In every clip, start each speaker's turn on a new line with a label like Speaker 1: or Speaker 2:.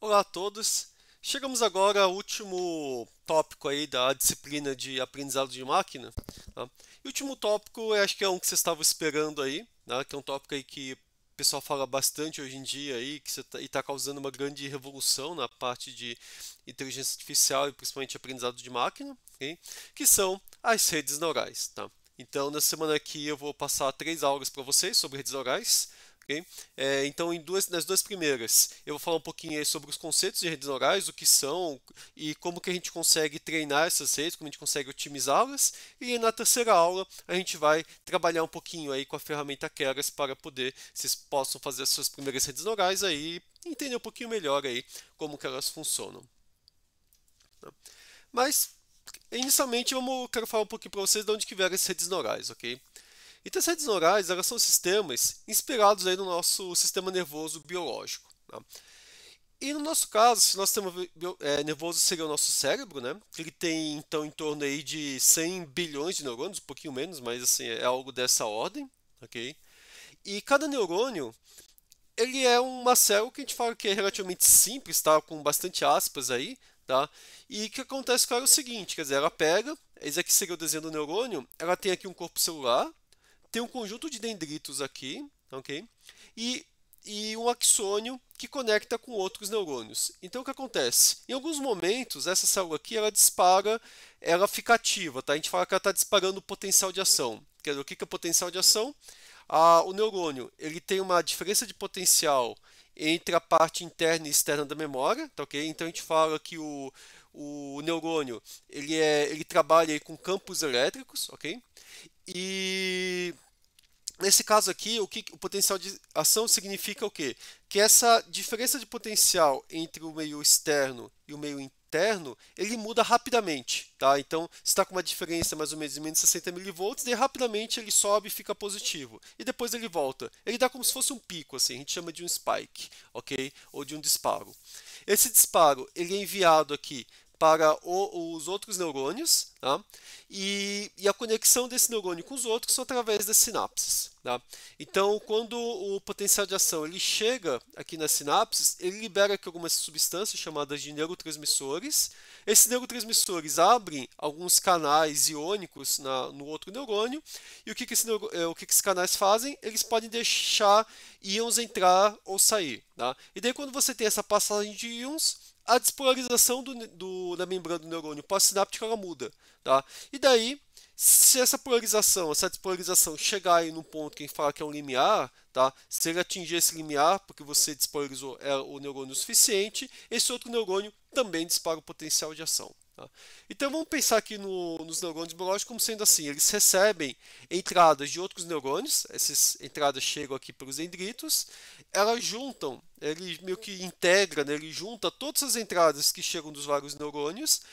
Speaker 1: Olá a todos. Chegamos agora ao último tópico aí da disciplina de aprendizado de máquina, tá? E o último tópico, eu acho que é um que você estava esperando aí, né? Que é um tópico aí que o pessoal fala bastante hoje em dia aí, que está causando uma grande revolução na parte de inteligência artificial e principalmente aprendizado de máquina, ok? Que são as redes neurais, tá? Então, na semana aqui eu vou passar 3 aulas para vocês sobre redes neurais. Ok? Então, nas duas primeiras, eu vou falar um pouquinho aí sobre os conceitos de redes neurais, o que são e como que a gente consegue treinar essas redes, como a gente consegue otimizá-las. E na terceira aula, a gente vai trabalhar um pouquinho aí com a ferramenta Keras para poder vocês possam fazer as suas primeiras redes neurais aí e entender um pouquinho melhor aí como que elas funcionam. Tá? Mas, inicialmente, quero falar um pouquinho para vocês de onde que vieram as redes neurais, ok? Então, as redes neurais, elas são sistemas inspirados aí no nosso sistema nervoso biológico, tá? E no nosso caso, se nosso sistema nervoso seria o nosso cérebro, né? Ele tem então em torno aí de 100 bilhões de neurônios, um pouquinho menos, mas assim, é algo dessa ordem, ok? E cada neurônio, ele é uma célula que a gente fala que é relativamente simples, tá? Com bastante aspas aí, tá? E o que acontece, claro, é o seguinte, quer dizer, ela pega, esse aqui seria o desenho do neurônio, ela tem aqui um corpo celular, tem um conjunto de dendritos aqui, ok? E, e um axônio que conecta com outros neurônios. Então o que acontece? Em alguns momentos, essa célula aqui ela dispara, ela fica ativa, tá? A gente fala que ela está disparando o potencial de ação. Quer dizer, o que é potencial de ação? O neurônio ele tem uma diferença de potencial entre a parte interna e externa da memória, tá ok? Então a gente fala que o neurônio ele trabalha aí com campos elétricos, ok? E nesse caso aqui, o potencial de ação significa o quê? Que essa diferença de potencial entre o meio externo e o meio interno, ele muda rapidamente, tá? Então, está com uma diferença mais ou menos de menos 60 milivolts, e rapidamente ele sobe e fica positivo. E depois ele volta. Ele dá como se fosse um pico, assim, a gente chama de um spike, ok? Ou de um disparo. Esse disparo, ele é enviado aqui para os outros neurônios, tá? E a conexão desse neurônio com os outros são através das sinapses, tá? Então, quando o potencial de ação ele chega aqui nas sinapses, ele libera aqui algumas substâncias chamadas de neurotransmissores. Esses neurotransmissores abrem alguns canais iônicos no outro neurônio. E o que esses canais fazem? Eles podem deixar íons entrar ou sair, tá? E daí, quando você tem essa passagem de íons, a despolarização da membrana do neurônio pós-sináptico ela muda, tá? E daí, se essa despolarização chegar aí num ponto que a gente fala que é um limiar, tá? Se ele atingir esse limiar, porque você despolarizou o neurônio o suficiente, esse outro neurônio também dispara o potencial de ação. Tá? Então vamos pensar aqui nos neurônios biológicos como sendo assim: eles recebem entradas de outros neurônios, essas entradas chegam aqui pelos dendritos, elas juntam, ele meio que integra, né, ele junta todas as entradas que chegam dos vários neurônios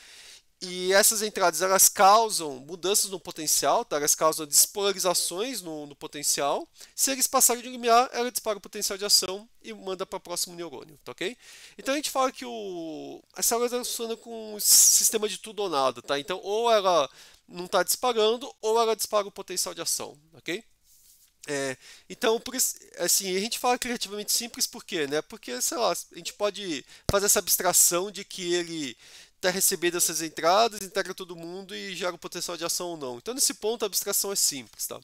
Speaker 1: e essas entradas elas causam mudanças no potencial, tá? Elas causam despolarizações no potencial. Se eles passarem de limiar, ela dispara o potencial de ação e manda para o próximo neurônio, tá ok? Então a gente fala que as células funcionam com um sistema de tudo ou nada, tá? Então ou ela não está disparando ou ela dispara o potencial de ação, ok? Então, por isso, assim, a gente fala criativamente simples por quê, né? Porque, sei lá, a gente pode fazer essa abstração de que ele está recebendo essas entradas, integra todo mundo e gera o potencial de ação ou não. Então, nesse ponto, a abstração é simples, tá?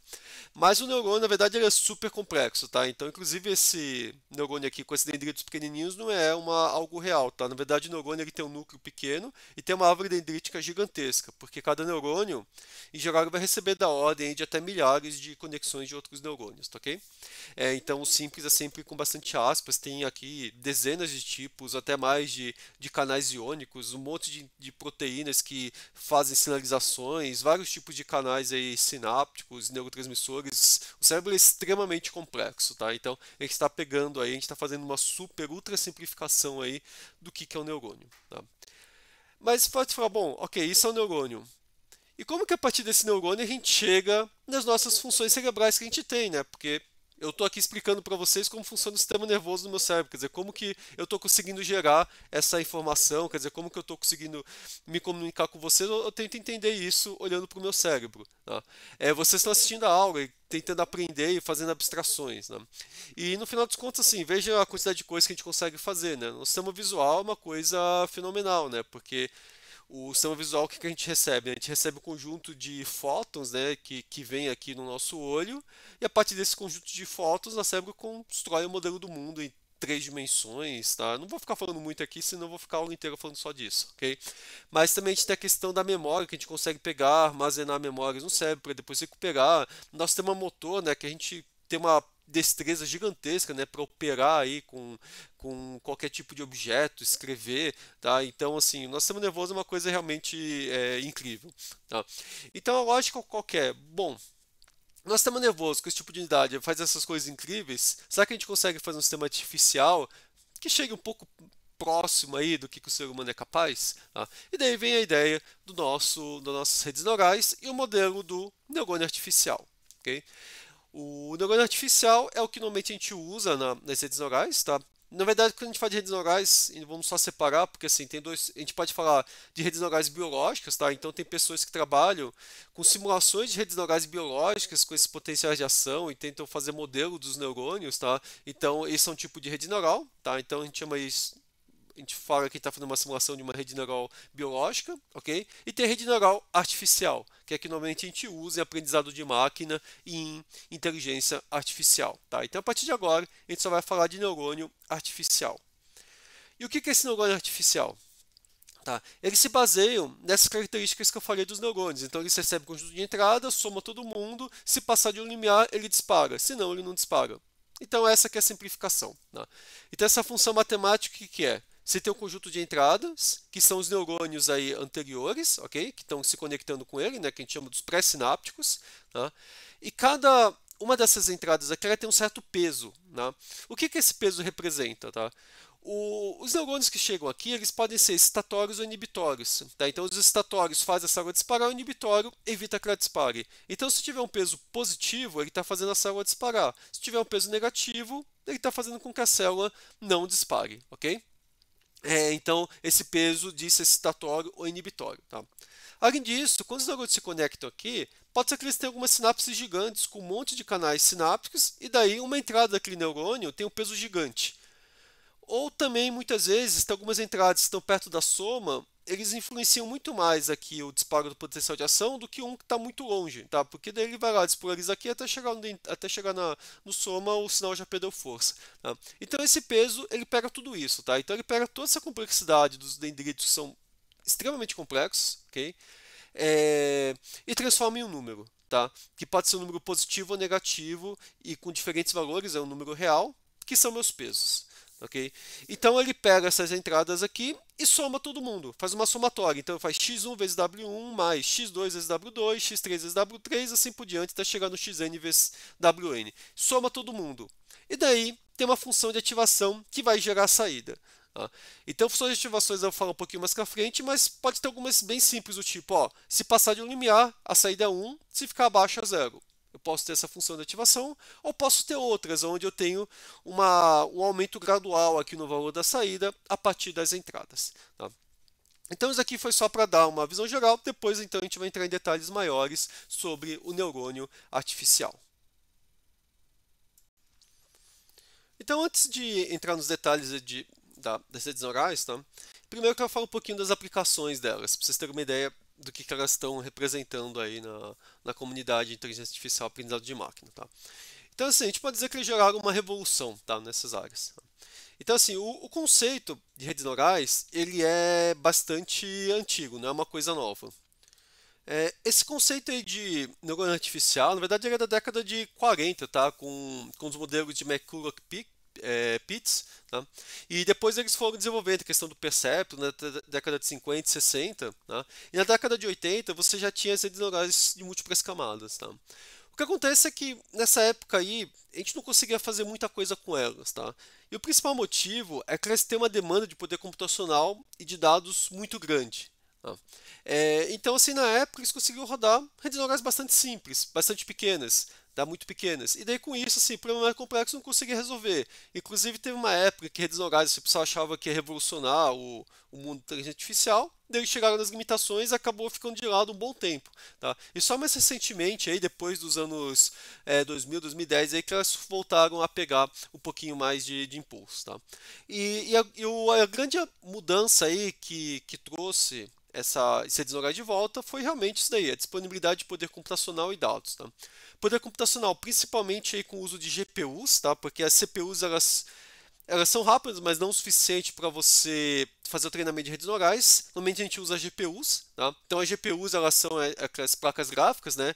Speaker 1: Mas o neurônio, na verdade, ele é super complexo, tá? Então, inclusive, esse neurônio aqui com esses dendritos pequenininhos não é algo real, tá? Na verdade, o neurônio ele tem um núcleo pequeno e tem uma árvore dendrítica gigantesca, porque cada neurônio, em geral, ele vai receber da ordem de até milhares de conexões de outros neurônios, tá ok? Então, o simples é sempre com bastante aspas, tem aqui dezenas de tipos, até mais de canais iônicos, um monte de proteínas que fazem sinalizações, vários tipos de canais aí sinápticos, neurotransmissores. O cérebro é extremamente complexo, tá? Então, a gente está pegando aí, a gente está fazendo uma super ultra simplificação aí do que é o neurônio, tá? Mas pode falar, bom, ok, isso é o neurônio. E como que a partir desse neurônio a gente chega nas nossas funções cerebrais que a gente tem, né? Porque eu estou aqui explicando para vocês como funciona o sistema nervoso do meu cérebro, quer dizer, como que eu estou conseguindo gerar essa informação, quer dizer, como que eu estou conseguindo me comunicar com vocês, eu tento entender isso olhando para o meu cérebro. Tá? Vocês estão assistindo a aula e tentando aprender e fazendo abstrações. Né? E no final dos contos, assim, veja a quantidade de coisas que a gente consegue fazer. Né? O sistema visual é uma coisa fenomenal, né? Porque o sistema visual, o que a gente recebe? A gente recebe um conjunto de fótons, né, que vem aqui no nosso olho, e a partir desse conjunto de fótons, nosso cérebro constrói o modelo do mundo em 3 dimensões, tá? Não vou ficar falando muito aqui, senão eu vou ficar a aula inteira falando só disso, ok? Mas também a gente tem a questão da memória, que a gente consegue pegar, armazenar memórias no cérebro para depois recuperar. Nosso sistema motor, né, que a gente tem uma destreza gigantesca, né, para operar aí com qualquer tipo de objeto, escrever, tá? Então, assim, o nosso sistema nervoso é uma coisa realmente incrível, tá? Então, a lógica qual que é? Bom, nosso sistema nervoso com esse tipo de unidade faz essas coisas incríveis. Será que a gente consegue fazer um sistema artificial que chegue um pouco próximo aí do que o ser humano é capaz? Tá? E daí vem a ideia das nossas redes neurais e o modelo do neurônio artificial, ok? O neurônio artificial é o que normalmente a gente usa nas redes neurais, tá? Na verdade, quando a gente fala de redes neurais, vamos só separar, porque assim, tem dois, a gente pode falar de redes neurais biológicas, tá? Então tem pessoas que trabalham com simulações de redes neurais biológicas com esses potenciais de ação e tentam fazer modelo dos neurônios, tá? Então, esse é um tipo de rede neural, tá? Então a gente chama isso, a gente fala que está fazendo uma simulação de uma rede neural biológica, ok? E tem a rede neural artificial, que é que normalmente a gente usa em aprendizado de máquina e em inteligência artificial, tá? Então, a partir de agora, a gente só vai falar de neurônio artificial. E o que é esse neurônio artificial? Tá? Eles se baseiam nessas características que eu falei dos neurônios. Então, eles recebem o conjunto de entrada, soma todo mundo, se passar de um limiar, ele dispara, senão ele não dispara. Então, essa que é a simplificação. Tá? Então, essa função matemática, o que é? Você tem um conjunto de entradas, que são os neurônios aí anteriores, ok? Que estão se conectando com ele, né? Que a gente chama dos pré-sinápticos. Tá? E cada uma dessas entradas aqui ela tem um certo peso. Tá? O que esse peso representa? Tá? Os neurônios que chegam aqui, eles podem ser excitatórios ou inibitórios. Tá? Então, os excitatórios fazem a célula disparar, o inibitório evita que ela dispare. Então, se tiver um peso positivo, ele está fazendo a célula disparar. Se tiver um peso negativo, ele está fazendo com que a célula não dispare, ok? Então, esse peso diz se excitatório ou inibitório. Tá? Além disso, quando os neurônios se conectam aqui, pode ser que eles tenham algumas sinapses gigantes com um monte de canais sinápticos, e daí uma entrada daquele neurônio tem um peso gigante. Ou também, muitas vezes, tem algumas entradas que estão perto da soma, eles influenciam muito mais aqui o disparo do potencial de ação do que um que está muito longe, tá? Porque daí ele vai lá, despolariza aqui até chegar no soma, o sinal já perdeu força. Tá? Então esse peso, ele pega tudo isso, tá? Então ele pega toda essa complexidade dos dendritos que são extremamente complexos, ok? E transforma em um número, tá? Que pode ser um número positivo ou negativo e com diferentes valores, é um número real, que são meus pesos. Okay? Então ele pega essas entradas aqui e soma todo mundo, faz uma somatória. Então faz x1 vezes w1 mais x2 vezes w2, x3 vezes w3, assim por diante, até chegar no xn vezes wn. Soma todo mundo. E daí tem uma função de ativação que vai gerar a saída. Tá? Então, funções de ativações eu vou falar um pouquinho mais para frente, mas pode ter algumas bem simples, do tipo, ó, se passar de um limiar, a saída é 1, se ficar abaixo é 0. Eu posso ter essa função de ativação, ou posso ter outras, onde eu tenho um aumento gradual aqui no valor da saída a partir das entradas. Tá? Então, isso aqui foi só para dar uma visão geral, depois então a gente vai entrar em detalhes maiores sobre o neurônio artificial. Então, antes de entrar nos detalhes das redes neurais, tá? Primeiro eu quero falar um pouquinho das aplicações delas, para vocês terem uma ideia do que elas estão representando aí na comunidade de inteligência artificial aprendizado de máquina. Tá? Então, assim, a gente pode dizer que eles geraram uma revolução, tá, nessas áreas. Tá? Então, assim, o conceito de redes neurais, ele é bastante antigo, não é uma coisa nova. Esse conceito aí de neurônio artificial, na verdade, ele é da década de 40, tá? Com os modelos de McCulloch-Pitts, tá? E depois eles foram desenvolvendo a questão do perceptron na década de 50 e 60, tá? E na década de 80 você já tinha as redes neurais de múltiplas camadas, tá? O que acontece é que nessa época aí a gente não conseguia fazer muita coisa com elas, tá? E o principal motivo é que elas têm uma demanda de poder computacional e de dados muito grande. Tá? Então, assim, na época eles conseguiram rodar redes neurais bastante simples, bastante pequenas. tá? Muito pequenas. E daí com isso, assim, o problema mais complexo não conseguia resolver. Inclusive teve uma época que redes neurais, o pessoal achava que ia revolucionar o mundo da inteligência artificial, daí chegaram nas limitações e acabou ficando de lado um bom tempo, tá? E só mais recentemente, aí, depois dos anos 2000, 2010, aí que elas voltaram a pegar um pouquinho mais de impulso, tá? A grande mudança aí que trouxe esse deslograr de volta foi realmente isso daí, a disponibilidade de poder computacional e dados, tá? Poder computacional, principalmente aí com o uso de GPUs, tá? Porque as CPUs elas são rápidas, mas não o suficiente para você fazer o treinamento de redes neurais. Normalmente a gente usa GPUs, tá? Então as GPUs elas são aquelas placas gráficas, né?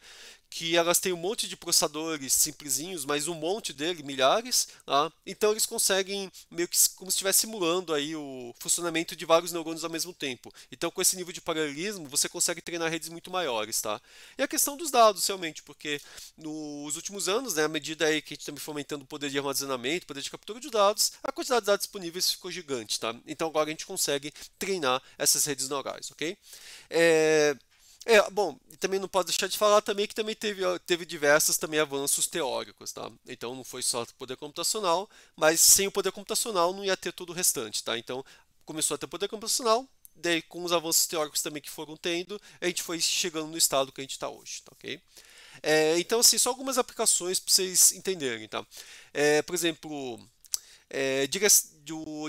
Speaker 1: Que elas têm um monte de processadores simplesinhos, mas um monte dele, milhares, tá? Então eles conseguem meio que como se estivesse simulando aí o funcionamento de vários neurônios ao mesmo tempo. Então com esse nível de paralelismo você consegue treinar redes muito maiores, tá? E a questão dos dados realmente, porque nos últimos anos, né, à medida aí que a gente está fomentando o poder de armazenamento, poder de captura de dados, a quantidade de dados disponíveis ficou gigante, tá? Então agora a gente consegue treinar essas redes neurais, ok? É, bom, também não posso deixar de falar também que também teve diversos também avanços teóricos, tá? Então não foi só poder computacional, mas sem o poder computacional não ia ter todo o restante, tá? Então começou a ter poder computacional, daí com os avanços teóricos também que foram tendo, a gente foi chegando no estado que a gente está hoje, tá ok? Então, assim, só algumas aplicações para vocês entenderem, tá? Por exemplo,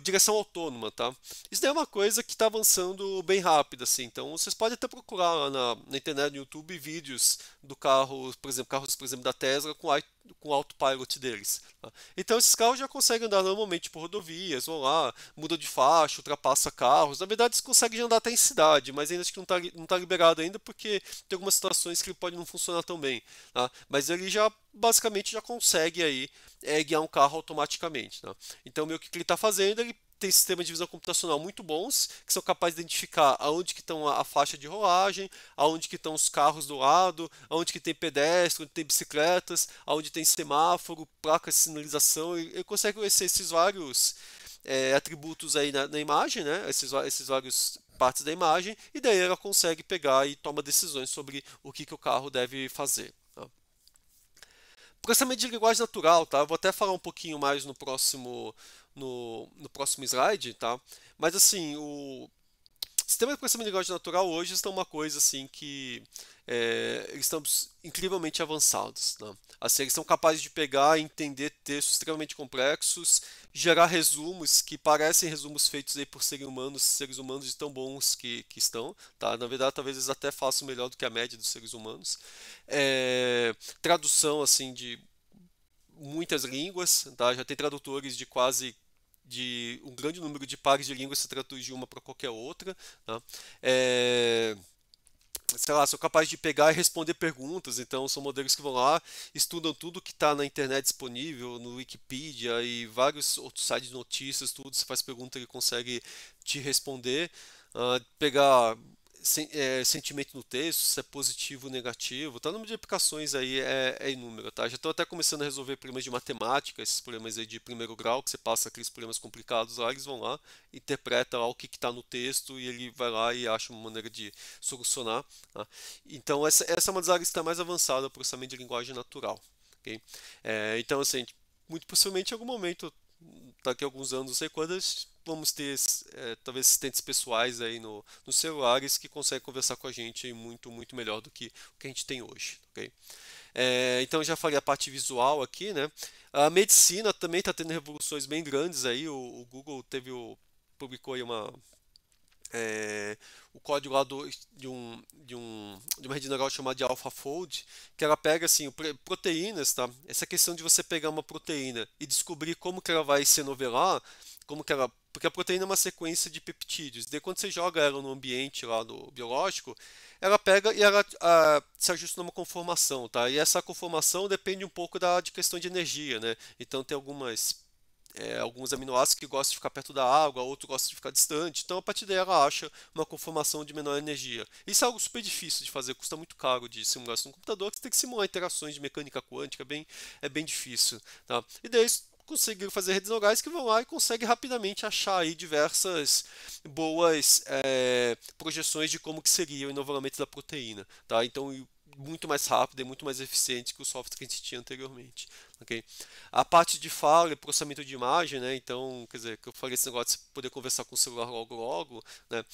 Speaker 1: direção autônoma, tá? Isso daí é uma coisa que está avançando bem rápido, assim. Então, vocês podem até procurar lá na internet, no YouTube, vídeos do carro, por exemplo, carros, por exemplo, da Tesla com o autopilot deles, tá? Então, esses carros já conseguem andar normalmente por rodovias, vão lá, muda de faixa, ultrapassa carros. Na verdade, eles conseguem andar até em cidade, mas ainda acho que não tá liberado ainda porque tem algumas situações que ele pode não funcionar tão bem, tá? Mas ele já basicamente já consegue aí guiar um carro automaticamente, tá? Então, meio que ele está fazendo, ele tem sistemas de visão computacional muito bons, que são capazes de identificar aonde que estão a faixa de rolagem, aonde que estão os carros do lado, aonde que tem pedestre, onde tem bicicletas, aonde tem semáforo, placa de sinalização, ele consegue conhecer esses vários atributos aí na imagem, né? Esses vários partes da imagem, e daí ela consegue pegar e toma decisões sobre o que o carro deve fazer, tá? Processamento de linguagem natural, tá? Eu vou até falar um pouquinho mais no próximo slide, tá? Mas assim, o sistema de processamento de linguagem natural hoje estão uma coisa assim que eles estão incrivelmente avançados, né? Assim, eles são capazes de pegar e entender textos extremamente complexos, gerar resumos que parecem resumos feitos aí por seres humanos de tão bons que estão, tá? Na verdade, talvez eles até façam melhor do que a média dos seres humanos. Tradução assim de muitas línguas, tá? Já tem tradutores de um grande número de pares de línguas se traduz de uma para qualquer outra, tá? Sei lá, são capazes de pegar e responder perguntas, então são modelos que vão lá, estudam tudo que está na internet disponível, no Wikipedia e vários outros sites de notícias, tudo, você faz pergunta ele consegue te responder, pegar sentimento no texto, se é positivo ou negativo, tá? O número de aplicações aí é inúmero, tá? Já estou até começando a resolver problemas de matemática, esses problemas aí de primeiro grau, que você passa aqueles problemas complicados lá, eles vão lá, interpreta lá o que está no texto e ele vai lá e acha uma maneira de solucionar, tá? Então essa é uma das áreas que está mais avançada, o processamento de linguagem natural, ok? Então assim, muito possivelmente em algum momento, daqui a alguns anos, não sei quantas, vamos ter talvez assistentes pessoais aí nos celulares que conseguem conversar com a gente muito, muito melhor do que o que a gente tem hoje, ok? Então eu já falei a parte visual aqui, né? A medicina também está tendo revoluções bem grandes aí. O Google publicou aí o código lá de uma rede neural chamada de AlphaFold, que ela pega assim, proteínas, tá? Essa questão de você pegar uma proteína e descobrir como que ela vai se novelar, porque a proteína é uma sequência de peptídeos. Daí quando você joga ela no ambiente lá no biológico, ela pega e ela se ajusta numa conformação, tá? E essa conformação depende um pouco de questão de energia, né? Então tem alguns aminoácidos que gostam de ficar perto da água, outros gostam de ficar distante. Então, a partir daí, ela acha uma conformação de menor energia. Isso é algo super difícil de fazer, custa muito caro de simular isso no computador, que você tem que simular interações de mecânica quântica, é bem difícil, tá? E daí, conseguiram fazer redes neurais que vão lá e conseguem rapidamente achar aí diversas boas projeções de como que seria o enovelamento da proteína, tá? Então, muito mais rápida e muito mais eficiente que o software que a gente tinha anteriormente. Okay? A parte de fala e processamento de imagem, né? Então, quer dizer, que eu falei esse negócio de você poder conversar com o celular logo logo, né?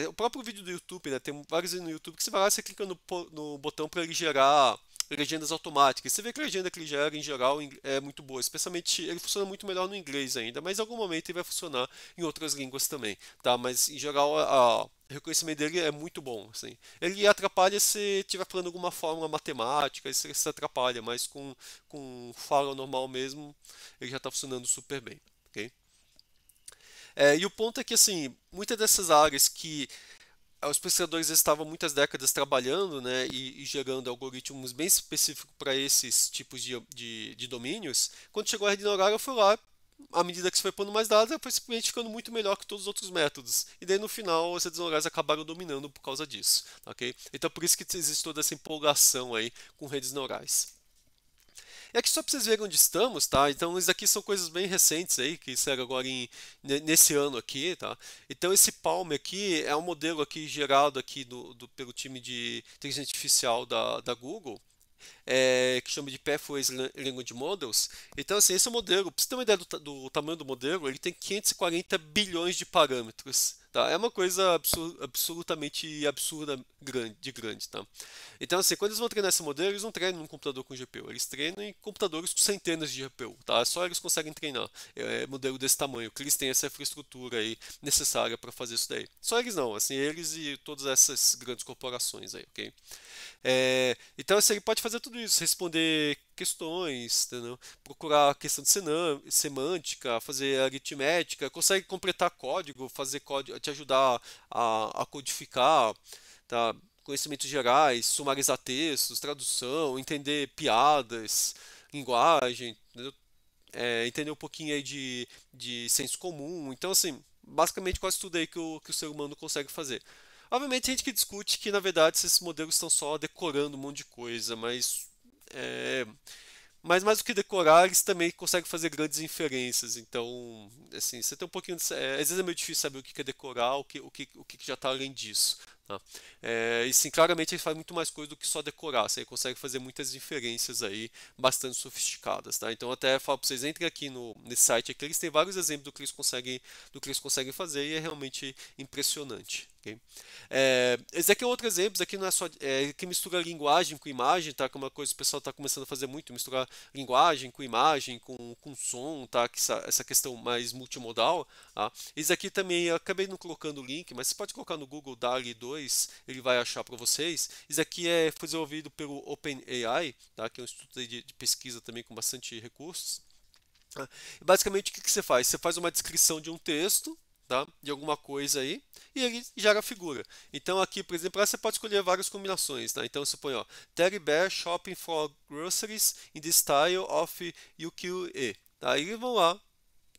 Speaker 1: O próprio vídeo do YouTube, né? Tem vários vídeos no YouTube que você vai lá, você clica no botão para ele gerar legendas automáticas. Você vê que a legenda que ele gera, em geral, é muito boa, especialmente ele funciona muito melhor no inglês ainda, mas em algum momento ele vai funcionar em outras línguas também, tá? Mas em geral o reconhecimento dele é muito bom, assim. Ele atrapalha se estiver falando alguma fórmula matemática, isso se atrapalha, mas com fala normal mesmo, ele já está funcionando super bem, ok? E o ponto é que, assim, muitas dessas áreas que os pesquisadores estavam muitas décadas trabalhando, né, e gerando algoritmos bem específicos para esses tipos de domínios. Quando chegou a rede neural, eu fui lá, à medida que se foi pondo mais dados, ela foi simplesmente ficando muito melhor que todos os outros métodos. E daí no final, as redes neurais acabaram dominando por causa disso, ok? Então por isso que existe toda essa empolgação aí com redes neurais. E aqui só para vocês verem onde estamos, tá? Então, isso aqui são coisas bem recentes aí, que saíram agora nesse ano aqui, tá? Então, esse Palm aqui é um modelo aqui gerado aqui pelo time de inteligência artificial da Google, que chama de Pathways Language Models. Então, assim, esse é o modelo. Para você ter uma ideia do tamanho do modelo, ele tem 540 bilhões de parâmetros. Tá? É uma coisa absolutamente absurda grande, tá? Então, assim, quando eles vão treinar esse modelo, eles não treinam num computador com GPU, eles treinam em computadores com centenas de GPU, tá? Só eles conseguem treinar modelo desse tamanho, que eles têm essa infraestrutura aí necessária para fazer isso daí. Só eles não, assim, eles e todas essas grandes corporações aí, ok? Então, assim, ele pode fazer tudo isso, responder questões, entendeu? Procurar questão de semântica, fazer aritmética, consegue completar código, fazer código, te ajudar a codificar, tá? Conhecimentos gerais, sumarizar textos, tradução, entender piadas, linguagem, entendeu? Entender um pouquinho aí de senso comum. Então, assim, basicamente quase tudo aí que o ser humano consegue fazer. Obviamente, tem gente que discute que, na verdade, esses modelos estão só decorando um monte de coisa, é, mas mais do que decorar, eles também conseguem fazer grandes inferências. Então, assim, você tem um pouquinho às vezes é meio difícil saber o que é decorar, o que já está além disso. Tá? E sim, claramente ele faz muito mais coisa do que só decorar. Você consegue fazer muitas inferências aí bastante sofisticadas. Tá? Então, até falo para vocês, entrem aqui nesse site aqui, eles têm vários exemplos do que eles conseguem fazer e é realmente impressionante. Okay? Esse aqui é outro exemplo, esse aqui não é só que mistura linguagem com imagem, tá? Que é uma coisa que o pessoal está começando a fazer muito, misturar linguagem com imagem, com som, tá? Que essa questão mais multimodal. Tá? Esse aqui também, eu acabei não colocando o link, mas você pode colocar no Google DALL-E 2, ele vai achar para vocês. Esse aqui foi desenvolvido pelo OpenAI, tá? Que é um instituto de pesquisa também com bastante recursos. Tá? E basicamente, o que você faz? Você faz uma descrição de um texto, tá? De alguma coisa aí, e ele gera a figura. Então aqui, por exemplo, você pode escolher várias combinações, tá? Então você põe, ó, Teddy Bear shopping for groceries in the style of ukiyo-e. Tá? Aí eles vão lá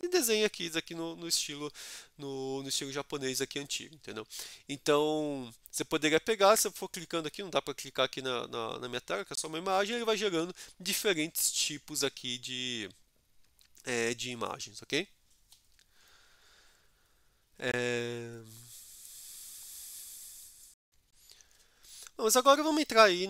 Speaker 1: e desenha aqui, isso aqui no estilo japonês aqui antigo, entendeu? Então você poderia pegar, se eu for clicando aqui, não dá para clicar aqui na minha tela, que é só uma imagem, ele vai gerando diferentes tipos aqui de imagens, ok? É... Mas agora vamos entrar aí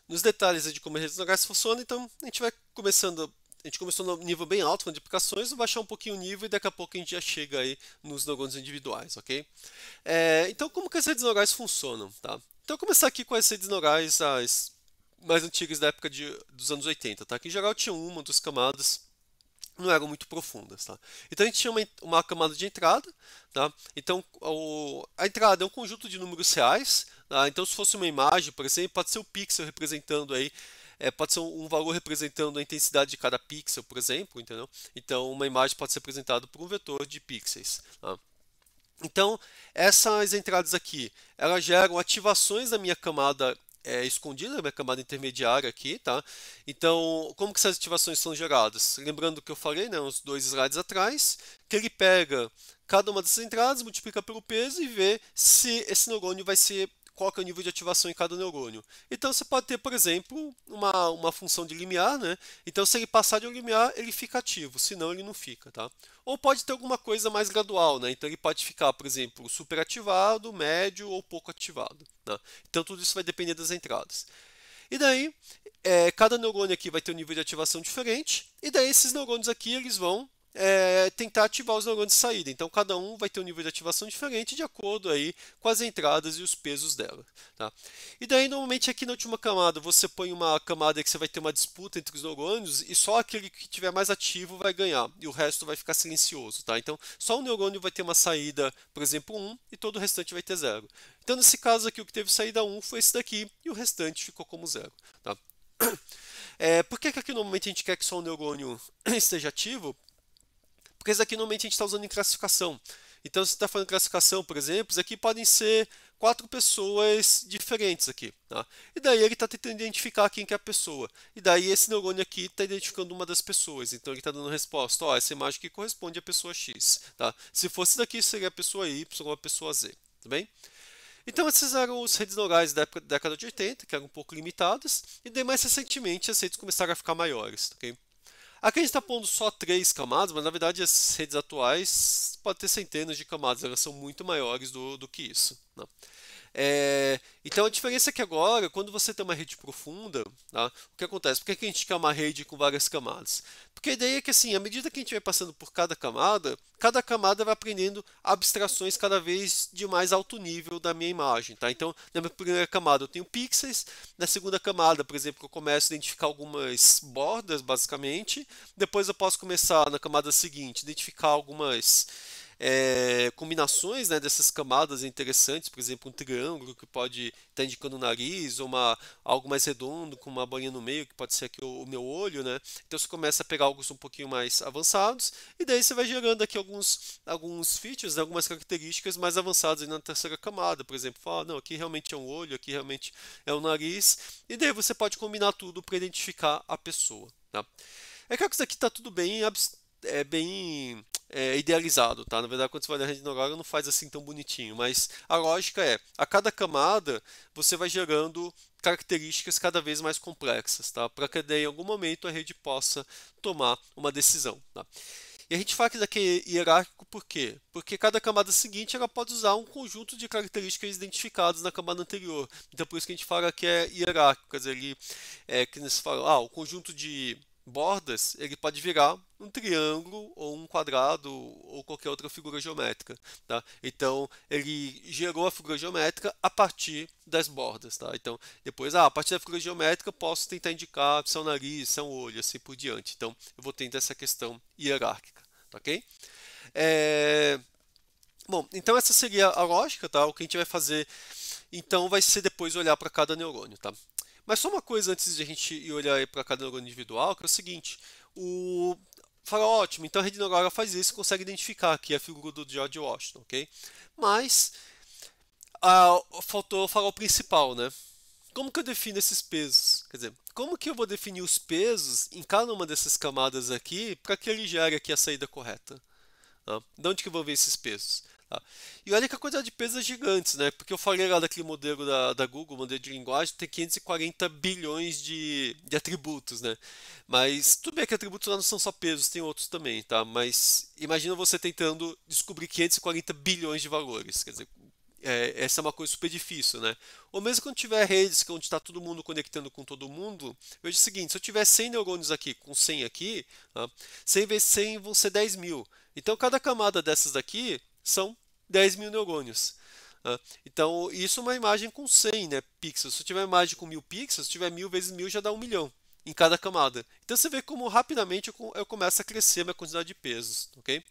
Speaker 1: nos detalhes de como as redes neurais funcionam. Então a gente vai começando. A gente começou no nível bem alto, falando de aplicações, vou baixar um pouquinho o nível e daqui a pouco a gente já chega aí nos neurônios individuais, ok? Então como que as redes neurais funcionam, tá? Então começar aqui com as redes neurais as mais antigas da época dos anos 80, tá? Que em geral tinham uma, duas camadas, não eram muito profundas, tá? Então a gente tinha uma camada de entrada, tá? Então a entrada é um conjunto de números reais, tá? Então se fosse uma imagem, por exemplo, pode ser o pixel representando aí, pode ser um valor representando a intensidade de cada pixel, por exemplo, entendeu? Então uma imagem pode ser representada por um vetor de pixels, tá? Então, essas entradas aqui, elas geram ativações da minha camada escondida, da minha camada intermediária aqui, tá? Então, como que essas ativações são geradas? Lembrando o que eu falei, né, uns dois slides atrás, que ele pega cada uma dessas entradas, multiplica pelo peso e vê se esse neurônio vai ser qual que é o nível de ativação em cada neurônio. Então você pode ter, por exemplo, uma função de limiar, né? Então se ele passar de um limiar, ele fica ativo, senão ele não fica, tá? Ou pode ter alguma coisa mais gradual, né? Então ele pode ficar, por exemplo, superativado, médio ou pouco ativado, né? Então tudo isso vai depender das entradas. E daí, cada neurônio aqui vai ter um nível de ativação diferente, e daí esses neurônios aqui eles vão tentar ativar os neurônios de saída. Então cada um vai ter um nível de ativação diferente de acordo aí com as entradas e os pesos dela. Tá? E daí normalmente aqui na última camada você põe uma camada que você vai ter uma disputa entre os neurônios e só aquele que tiver mais ativo vai ganhar e o resto vai ficar silencioso. Tá? Então só um neurônio vai ter uma saída, por exemplo, 1 e todo o restante vai ter 0. Então nesse caso aqui o que teve saída 1 foi esse daqui e o restante ficou como 0. Tá? Por que aqui normalmente a gente quer que só o neurônio esteja ativo? Porque isso aqui normalmente a gente está usando em classificação. Então, se você está falando classificação, por exemplo, isso aqui podem ser 4 pessoas diferentes aqui. Tá? E daí ele está tentando identificar quem que é a pessoa. E daí esse neurônio aqui está identificando uma das pessoas. Então ele está dando resposta. Ó, essa imagem aqui corresponde à pessoa X. Tá? Se fosse daqui, seria a pessoa Y ou a pessoa Z. Tá bem? Então essas eram as redes neurais da década de 80, que eram um pouco limitadas. E daí mais recentemente as redes começaram a ficar maiores. Okay? Aqui a gente está pondo só 3 camadas, mas na verdade as redes atuais podem ter centenas de camadas, elas são muito maiores do que isso. Né? Então a diferença é que agora, quando você tem uma rede profunda, tá? O que acontece? Por que a gente quer uma rede com várias camadas? Porque a ideia é que assim, à medida que a gente vai passando por cada camada vai aprendendo abstrações cada vez de mais alto nível da minha imagem. Tá? Então, na minha primeira camada eu tenho pixels, na segunda camada, por exemplo, eu começo a identificar algumas bordas, basicamente. Depois eu posso começar, na camada seguinte, identificar algumas combinações, né, dessas camadas interessantes, por exemplo, um triângulo que pode estar indicando o nariz, ou algo mais redondo com uma bolinha no meio, que pode ser aqui o meu olho, né? Então você começa a pegar alguns um pouquinho mais avançados, e daí você vai gerando aqui alguns features, né, algumas características mais avançadas aí na terceira camada, por exemplo, fala, não, aqui realmente é um olho, aqui realmente é um nariz, e daí você pode combinar tudo para identificar a pessoa. Tá? É claro que isso aqui está tudo bem idealizado, tá? Na verdade, quando você vai na rede neural, não faz assim tão bonitinho, mas a lógica é, a cada camada você vai gerando características cada vez mais complexas, tá? Para que daí, em algum momento a rede possa tomar uma decisão, tá? E a gente fala que isso aqui é hierárquico por quê? Porque cada camada seguinte ela pode usar um conjunto de características identificadas na camada anterior. Então por isso que a gente fala que é hierárquico, quer dizer, que você fala, o conjunto de bordas, ele pode virar um triângulo ou um quadrado ou qualquer outra figura geométrica, tá? Então, ele gerou a figura geométrica a partir das bordas, tá? Então, depois, a partir da figura geométrica, posso tentar indicar se é um nariz, se é um olho, assim por diante. Então, eu vou tentar essa questão hierárquica, tá ok? Bom, então essa seria a lógica, tá? O que a gente vai fazer, então, vai ser depois olhar para cada neurônio, tá? Mas só uma coisa antes de a gente ir olhar para cada neurônio individual, que é o seguinte, fala, ótimo, então a rede neural faz isso e consegue identificar aqui a figura do George Washington, ok? Mas faltou falar o principal, né? Como que eu defino esses pesos? Quer dizer, como que eu vou definir os pesos em cada uma dessas camadas aqui para que ele gere aqui a saída correta? Tá? De onde que eu vou ver esses pesos? Tá? E olha que a quantidade de pesos é gigante, né? Porque eu falei lá daquele modelo da Google, modelo de linguagem, tem 540 bilhões de atributos, né? Mas tudo bem que atributos lá não são só pesos, tem outros também, tá? Mas imagina você tentando descobrir 540 bilhões de valores, quer dizer, essa é uma coisa super difícil, né? Ou mesmo quando tiver redes onde está todo mundo conectando com todo mundo, veja o seguinte, se eu tiver 100 neurônios aqui com 100 aqui, 100 vezes 100 vão ser 10 mil. Então cada camada dessas daqui são 10 mil neurônios. Então isso é uma imagem com 100, né, pixels. Se eu tiver uma imagem com 1000 pixels, se tiver 1000 vezes 1000 já dá 1 milhão em cada camada. Então você vê como rapidamente eu começo a crescer a minha quantidade de pesos, ok?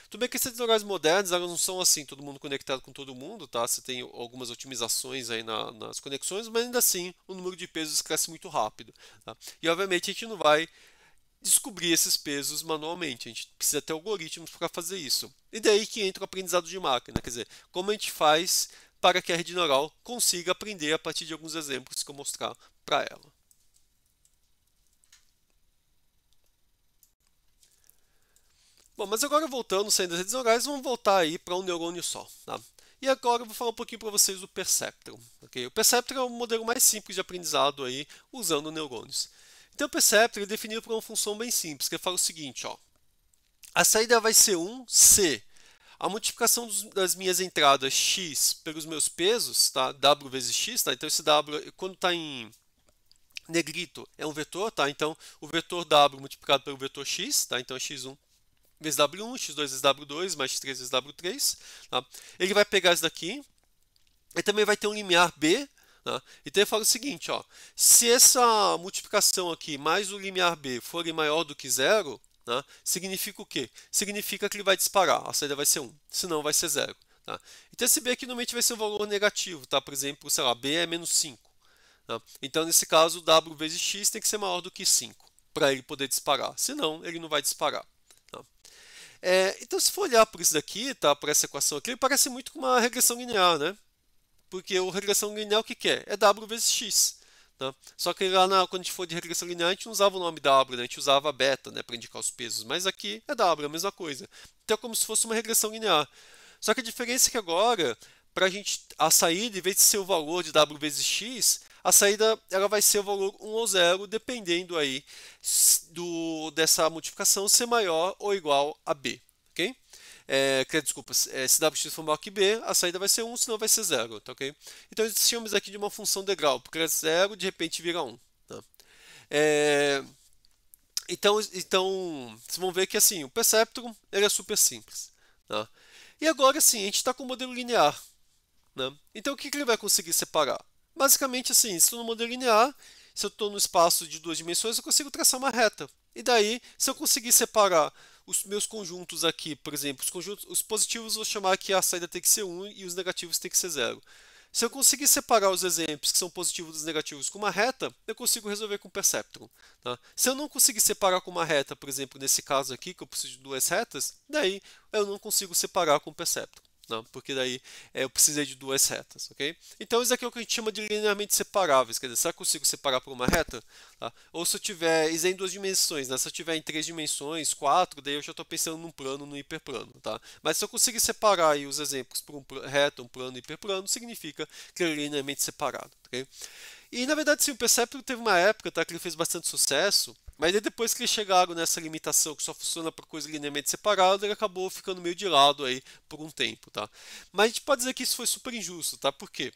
Speaker 1: Tudo bem que essas neurais modernas elas não são assim, todo mundo conectado com todo mundo, tá? Você tem algumas otimizações aí nas conexões, mas ainda assim o número de pesos cresce muito rápido. Tá? E obviamente a gente não vai descobrir esses pesos manualmente, a gente precisa ter algoritmos para fazer isso. E daí que entra o aprendizado de máquina, quer dizer, como a gente faz para que a rede neural consiga aprender a partir de alguns exemplos que eu mostrar para ela. Bom, mas agora voltando, saindo das redes neurais, vamos voltar aí para um neurônio só. Tá? E agora eu vou falar um pouquinho para vocês do Perceptron. Okay? O Perceptron é o modelo mais simples de aprendizado aí, usando neurônios. Então o Perceptron é definido por uma função bem simples, que fala o seguinte, ó, a saída vai ser 1 se a multiplicação das minhas entradas x pelos meus pesos, tá? W vezes x, tá? Então esse W, quando está em negrito, é um vetor, tá? Então o vetor W multiplicado pelo vetor x, tá? Então é x1 vezes W1, x2 vezes W2, mais x3 vezes W3. Tá? Ele vai pegar isso daqui, e também vai ter um limiar B. Tá? Então ele fala o seguinte, ó, se essa multiplicação aqui mais o limiar B forem maior do que zero, tá? Significa o quê? Significa que ele vai disparar, a saída vai ser 1, senão vai ser 0. Tá? Então esse B aqui normalmente vai ser um valor negativo, tá? Por exemplo, sei lá, B é menos 5. Tá? Então nesse caso W vezes x tem que ser maior do que 5 para ele poder disparar, senão ele não vai disparar. Então, se for olhar por isso daqui, tá, por essa equação aqui, ele parece muito com uma regressão linear, né? Porque o regressão linear o que é? É W vezes x. Tá? Só que lá quando a gente for de regressão linear, a gente não usava o nome W, né? A gente usava beta, né, para indicar os pesos. Mas aqui é W, a mesma coisa. Então é como se fosse uma regressão linear. Só que a diferença é que agora, para a saída, em vez de ser o valor de W vezes x, a saída ela vai ser o valor 1 ou 0, dependendo aí dessa multiplicação ser maior ou igual a b. Ok? Desculpa, se wx for maior que b, a saída vai ser 1, senão vai ser 0. Tá, okay? Então, nós chamamos aqui de uma função de grau, porque é 0, de repente vira 1. Tá? Então, vocês vão ver que assim, o Perceptron ele é super simples. Tá? E agora sim, a gente está com o modelo linear. Né? Então, o que ele vai conseguir separar? Basicamente, assim, se estou no modelo linear, se eu estou no espaço de 2 dimensões, eu consigo traçar uma reta. E daí, se eu conseguir separar os meus conjuntos aqui, por exemplo, os positivos eu vou chamar que a saída tem que ser 1 e os negativos tem que ser 0. Se eu conseguir separar os exemplos que são positivos dos negativos com uma reta, eu consigo resolver com o Perceptron. Tá? Se eu não conseguir separar com uma reta, por exemplo, nesse caso aqui, que eu preciso de 2 retas, daí eu não consigo separar com o Perceptron. Não, porque daí eu precisei de 2 retas, ok? Então isso aqui é o que a gente chama de linearmente separáveis, quer dizer, será que eu consigo separar por uma reta? Tá? Ou se eu tiver, isso é em 2 dimensões, né? Se eu tiver em 3 dimensões, 4, daí eu já estou pensando num plano, no hiperplano, tá? Mas se eu conseguir separar aí os exemplos por reta, um plano e hiperplano, significa que ele é linearmente separado, ok? E na verdade sim, o Perceptron teve uma época, tá, que ele fez bastante sucesso, mas aí depois que eles chegaram nessa limitação que só funciona por coisa linearmente separada, ele acabou ficando meio de lado aí por um tempo, tá? Mas a gente pode dizer que isso foi super injusto, tá? Por quê?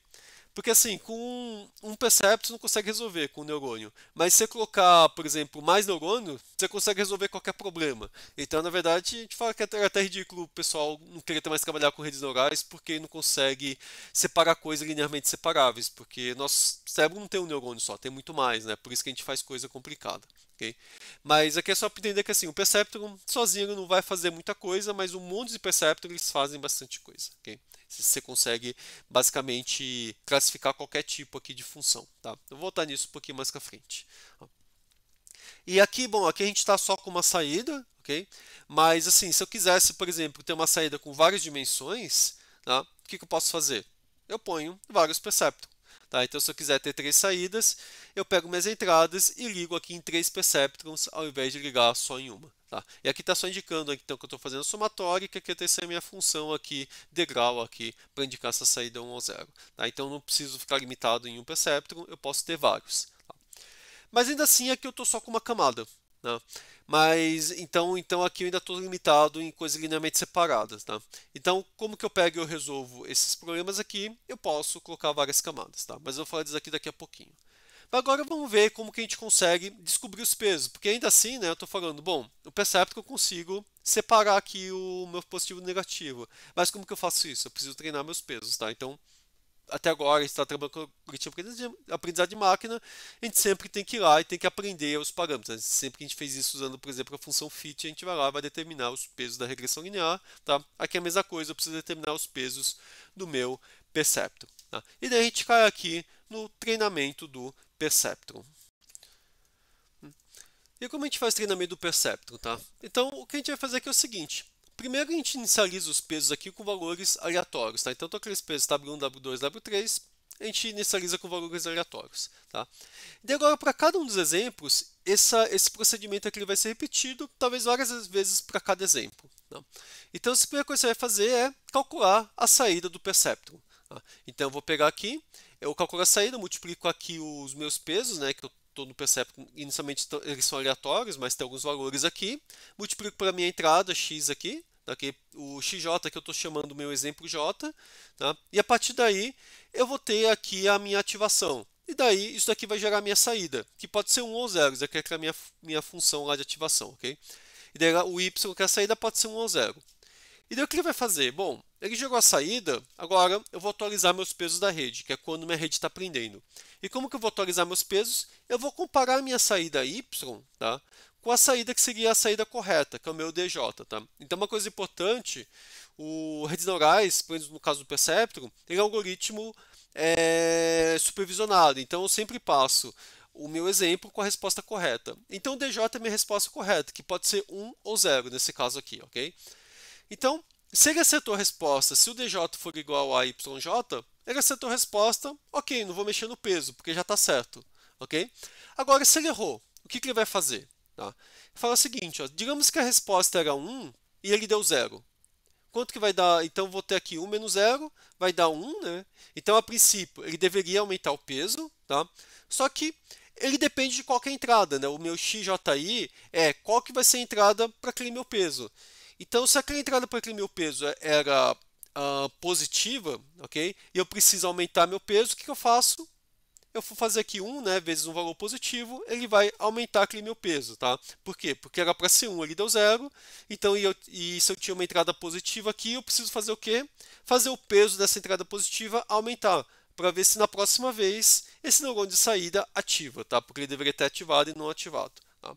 Speaker 1: Porque assim, com um Perceptron você não consegue resolver com um neurônio. Mas se você colocar, por exemplo, mais neurônio, você consegue resolver qualquer problema. Então, na verdade, a gente fala que é até ridículo o pessoal não querer mais trabalhar com redes neurais porque não consegue separar coisas linearmente separáveis. Porque nosso cérebro não tem um neurônio só, tem muito mais, né? Por isso que a gente faz coisa complicada. Okay? Mas aqui é só para entender que assim, o Perceptron sozinho não vai fazer muita coisa, mas um monte de Perceptron eles fazem bastante coisa. Okay? Você consegue basicamente classificar qualquer tipo aqui de função. Tá? Eu vou voltar nisso um pouquinho mais para frente. E aqui, bom, aqui a gente está só com uma saída, ok? Mas assim, se eu quisesse, por exemplo, ter uma saída com várias dimensões, tá? O que eu posso fazer? Eu ponho vários Perceptrons. Tá? Então, se eu quiser ter 3 saídas, eu pego minhas entradas e ligo aqui em 3 Perceptrons ao invés de ligar só em uma. Tá? E aqui está só indicando então, que eu estou fazendo a somatória, que aqui essa é a minha função aqui, degrau aqui, para indicar essa saída 1 ou 0. Tá? Então, não preciso ficar limitado em um Perceptron, eu posso ter vários. Tá? Mas ainda assim, aqui eu estou só com uma camada. Né? Mas então aqui eu ainda estou limitado em coisas linearmente separadas. Tá? Então, como que eu pego e eu resolvo esses problemas aqui? Eu posso colocar várias camadas. Tá? Mas eu vou falar disso aqui daqui a pouquinho. Mas agora vamos ver como que a gente consegue descobrir os pesos. Porque ainda assim, né, eu estou falando, bom, o Perceptron eu consigo separar aqui o meu positivo e negativo. Mas como que eu faço isso? Eu preciso treinar meus pesos. Tá? Então, até agora está trabalhando com o aprendizado de máquina, a gente sempre tem que ir lá e tem que aprender os parâmetros. Sempre que a gente fez isso usando, por exemplo, a função fit, a gente vai lá e vai determinar os pesos da regressão linear. Tá? Aqui é a mesma coisa, eu preciso determinar os pesos do meu Perceptron. Tá? E daí a gente cai aqui no treinamento do Perceptron. E como a gente faz treinamento do Perceptron? Tá? Então, o que a gente vai fazer aqui é o seguinte. Primeiro a gente inicializa os pesos aqui com valores aleatórios, tá? Então, aqueles pesos W1, W2, W3, a gente inicializa com valores aleatórios, tá? E agora, para cada um dos exemplos, esse procedimento aqui vai ser repetido, talvez várias vezes para cada exemplo. Tá? Então, a primeira coisa que você vai fazer é calcular a saída do perceptron. Tá? Então, eu vou pegar aqui, eu calculo a saída, multiplico aqui os meus pesos, né, que eu estou no perceptron, inicialmente eles são aleatórios, mas tem alguns valores aqui, multiplico pela minha entrada, x aqui, okay? O xj que eu estou chamando o meu exemplo j, tá? E a partir daí eu vou ter aqui a minha ativação. E daí isso daqui vai gerar a minha saída, que pode ser 1 ou 0, isso aqui é a minha função lá de ativação, ok? E daí o y, que é a saída, pode ser 1 ou 0. E daí o que ele vai fazer? Bom, ele gerou a saída, agora eu vou atualizar meus pesos da rede, que é quando minha rede está prendendo. E como que eu vou atualizar meus pesos? Eu vou comparar a minha saída y, tá, com a saída que seria a saída correta, que é o meu DJ. Tá? Então, uma coisa importante, o redes neurais, por exemplo, no caso do Perceptron, ele é um algoritmo supervisionado. Então, eu sempre passo o meu exemplo com a resposta correta. Então, o DJ é a minha resposta correta, que pode ser 1 ou 0, nesse caso aqui, ok? Então, se ele acertou a resposta, se o DJ for igual a YJ, ele acertou a resposta, ok, não vou mexer no peso, porque já está certo, ok? Agora, se ele errou, o que ele vai fazer? Tá? Ele fala o seguinte, ó, digamos que a resposta era 1 e ele deu 0. Quanto que vai dar? Então, vou ter aqui 1 menos 0, vai dar 1, né? Então, a princípio, ele deveria aumentar o peso, tá? Só que ele depende de qual que é a entrada, né? O meu XJI é qual que vai ser a entrada para aquele meu peso. Então, se aquela entrada para aquele meu peso era positiva, ok? E eu preciso aumentar meu peso, o que eu faço? Eu vou fazer aqui 1, né, vezes um valor positivo, ele vai aumentar aquele meu peso, tá? Por quê? Porque era para ser 1, ele deu 0, então e se eu tinha uma entrada positiva aqui, eu preciso fazer o quê? Fazer o peso dessa entrada positiva aumentar, para ver se na próxima vez esse neurônio de saída ativa, tá? Porque ele deveria ter ativado e não ativado, tá?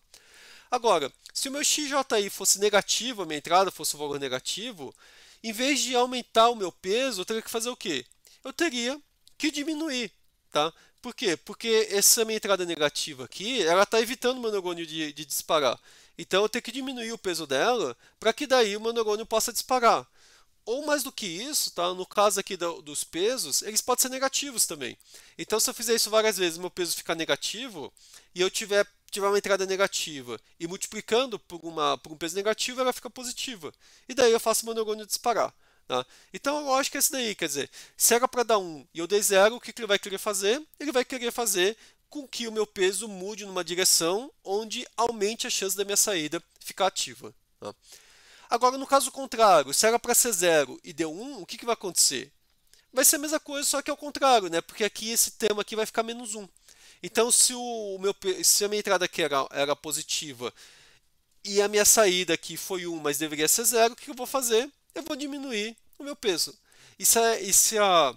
Speaker 1: Agora, se o meu XJI fosse negativo, a minha entrada fosse um valor negativo, em vez de aumentar o meu peso, eu teria que fazer o quê? Eu teria que diminuir, tá? Por quê? Porque essa minha entrada negativa aqui, ela está evitando o meu neurônio de disparar. Então eu tenho que diminuir o peso dela para que daí o meu neurônio possa disparar. Ou mais do que isso, tá? No caso aqui dos pesos, eles podem ser negativos também. Então, se eu fizer isso várias vezes, meu peso ficar negativo e eu tiver uma entrada negativa e multiplicando por um peso negativo, ela fica positiva. E daí eu faço meu neurônio disparar. Tá? Então, a lógica é essa daí, quer dizer, se era para dar 1 e eu dei 0, o que ele vai querer fazer? Ele vai querer fazer com que o meu peso mude numa direção onde aumente a chance da minha saída ficar ativa. Tá? Agora, no caso contrário, se era para ser 0 e deu 1, o que vai acontecer? Vai ser a mesma coisa, só que ao contrário, né? Porque aqui esse termo aqui vai ficar menos 1. Então, se a minha entrada aqui era positiva e a minha saída aqui foi 1, mas deveria ser 0, o que eu vou fazer? Eu vou diminuir o meu peso. E se a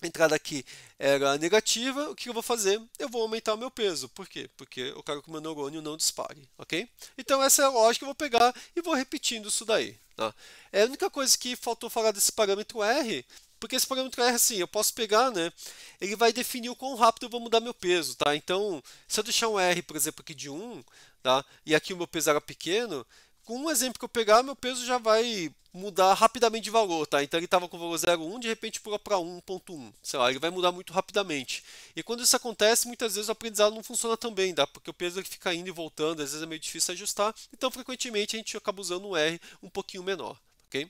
Speaker 1: entrada aqui era negativa, o que eu vou fazer? Eu vou aumentar o meu peso. Por quê? Porque eu quero que o meu neurônio não dispare, ok? Então essa é a lógica que eu vou pegar e vou repetindo isso daí. Tá? É a única coisa que faltou falar desse parâmetro R, porque esse parâmetro R, assim, eu posso pegar, né? Ele vai definir o quão rápido eu vou mudar meu peso, tá? Então, se eu deixar um R, por exemplo, aqui de 1, tá? E aqui o meu peso era pequeno, com um exemplo que eu pegar, meu peso já vai mudar rapidamente de valor, tá? Então ele estava com o valor 0,1, de repente pula para 1,1, sei lá, ele vai mudar muito rapidamente. E quando isso acontece, muitas vezes o aprendizado não funciona tão bem, tá? Porque o peso ele fica indo e voltando, às vezes é meio difícil ajustar, então frequentemente a gente acaba usando um R um pouquinho menor, ok?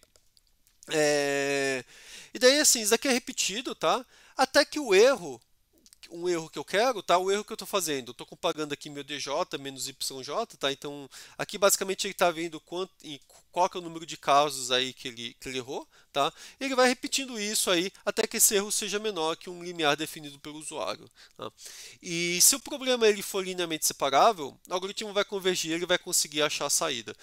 Speaker 1: E daí assim, isso aqui é repetido, tá? Até que um erro que eu quero, tá? O erro que eu estou fazendo, eu estou comparando aqui meu DJ menos YJ, tá? Então, aqui basicamente ele está vendo qual que é o número de casos aí que ele errou, tá? E ele vai repetindo isso aí até que esse erro seja menor que um limiar definido pelo usuário. Tá? E se o problema ele for linearmente separável, o algoritmo vai convergir, ele vai conseguir achar a saída.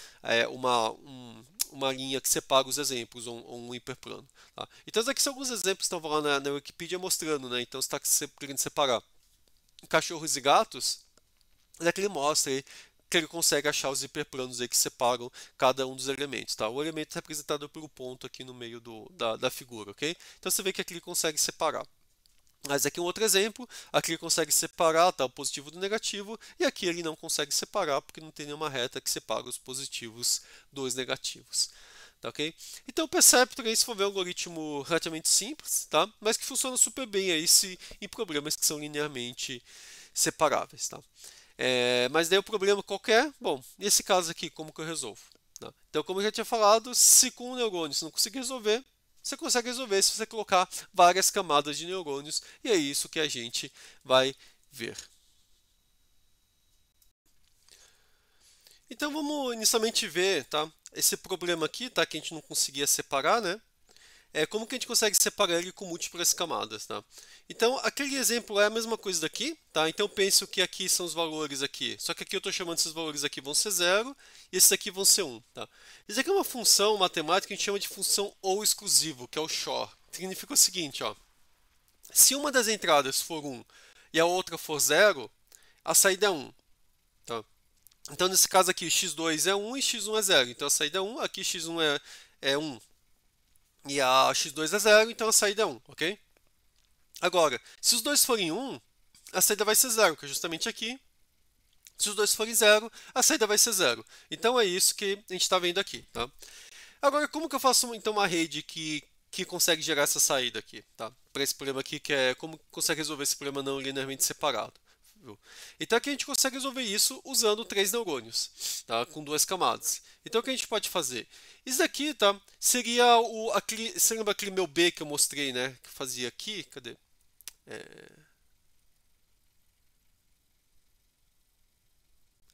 Speaker 1: Uma linha que separa os exemplos, ou um hiperplano. Tá? Então, esses aqui são alguns exemplos que estão lá na Wikipedia mostrando, né? Então, você está querendo separar cachorros e gatos, daqui ele mostra aí que ele consegue achar os hiperplanos aí que separam cada um dos elementos. Tá? O elemento é representado pelo ponto aqui no meio da figura, ok? Então, você vê que aqui ele consegue separar. Mas aqui um outro exemplo, aqui ele consegue separar, tá, o positivo do negativo, e aqui ele não consegue separar porque não tem nenhuma reta que separa os positivos dos negativos. Tá, ok? Então o Perceptron, se for ver, é um algoritmo relativamente simples, tá? Mas que funciona super bem aí em problemas que são linearmente separáveis. Tá? Mas daí o problema qualquer, bom, nesse caso aqui, como que eu resolvo? Tá? Então, como eu já tinha falado, se com um neurônio você não conseguir resolver, você consegue resolver se você colocar várias camadas de neurônios, e é isso que a gente vai ver. Então vamos inicialmente ver, tá? Esse problema aqui, tá? Que a gente não conseguia separar, né? Como que a gente consegue separar ele com múltiplas camadas, tá? Então, aquele exemplo é a mesma coisa daqui, tá? Então, penso que aqui são os valores aqui. Só que aqui eu estou chamando esses valores aqui vão ser 0 e esses aqui vão ser 1, tá? Isso aqui é uma função matemática que a gente chama de função ou exclusivo, que é o XOR. Significa o seguinte, ó. Se uma das entradas for 1 e a outra for 0, a saída é 1, tá? Então, nesse caso aqui, x2 é 1 e x1 é 0. Então, a saída é 1. Aqui x1 é 1 e a x2 é 0, então a saída é 1, ok? Agora, se os dois forem 1, a saída vai ser 0, que é justamente aqui. Se os dois forem 0, a saída vai ser 0. Então é isso que a gente está vendo aqui, tá? Agora, como que eu faço então uma rede que consegue gerar essa saída aqui, tá? Para esse problema aqui, que é como consegue resolver esse problema não linearmente separado. Viu? Então aqui a gente consegue resolver isso usando 3 neurônios, tá? Com 2 camadas. Então o que a gente pode fazer? Isso daqui, tá? Seria você lembra aquele meu B que eu mostrei, né? Que fazia aqui, cadê?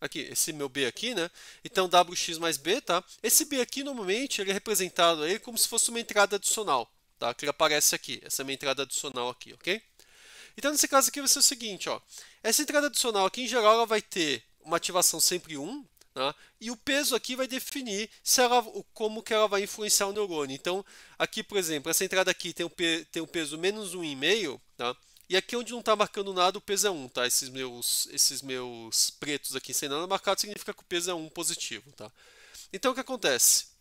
Speaker 1: Aqui, esse meu B aqui, né? Então WX mais B, tá? Esse B aqui, normalmente, ele é representado aí como se fosse uma entrada adicional, tá? Que ele aparece aqui, essa é a minha entrada adicional aqui, ok? Então, nesse caso aqui vai ser o seguinte, ó. Essa entrada adicional aqui, em geral, ela vai ter uma ativação sempre 1, tá? E o peso aqui vai definir como que ela vai influenciar o neurônio. Então, aqui, por exemplo, essa entrada aqui tem um peso menos 1,5, tá? E aqui onde não está marcando nada, o peso é 1, tá? Esses meus pretos aqui sem nada marcado significa que o peso é 1 positivo, tá? Então, o que acontece?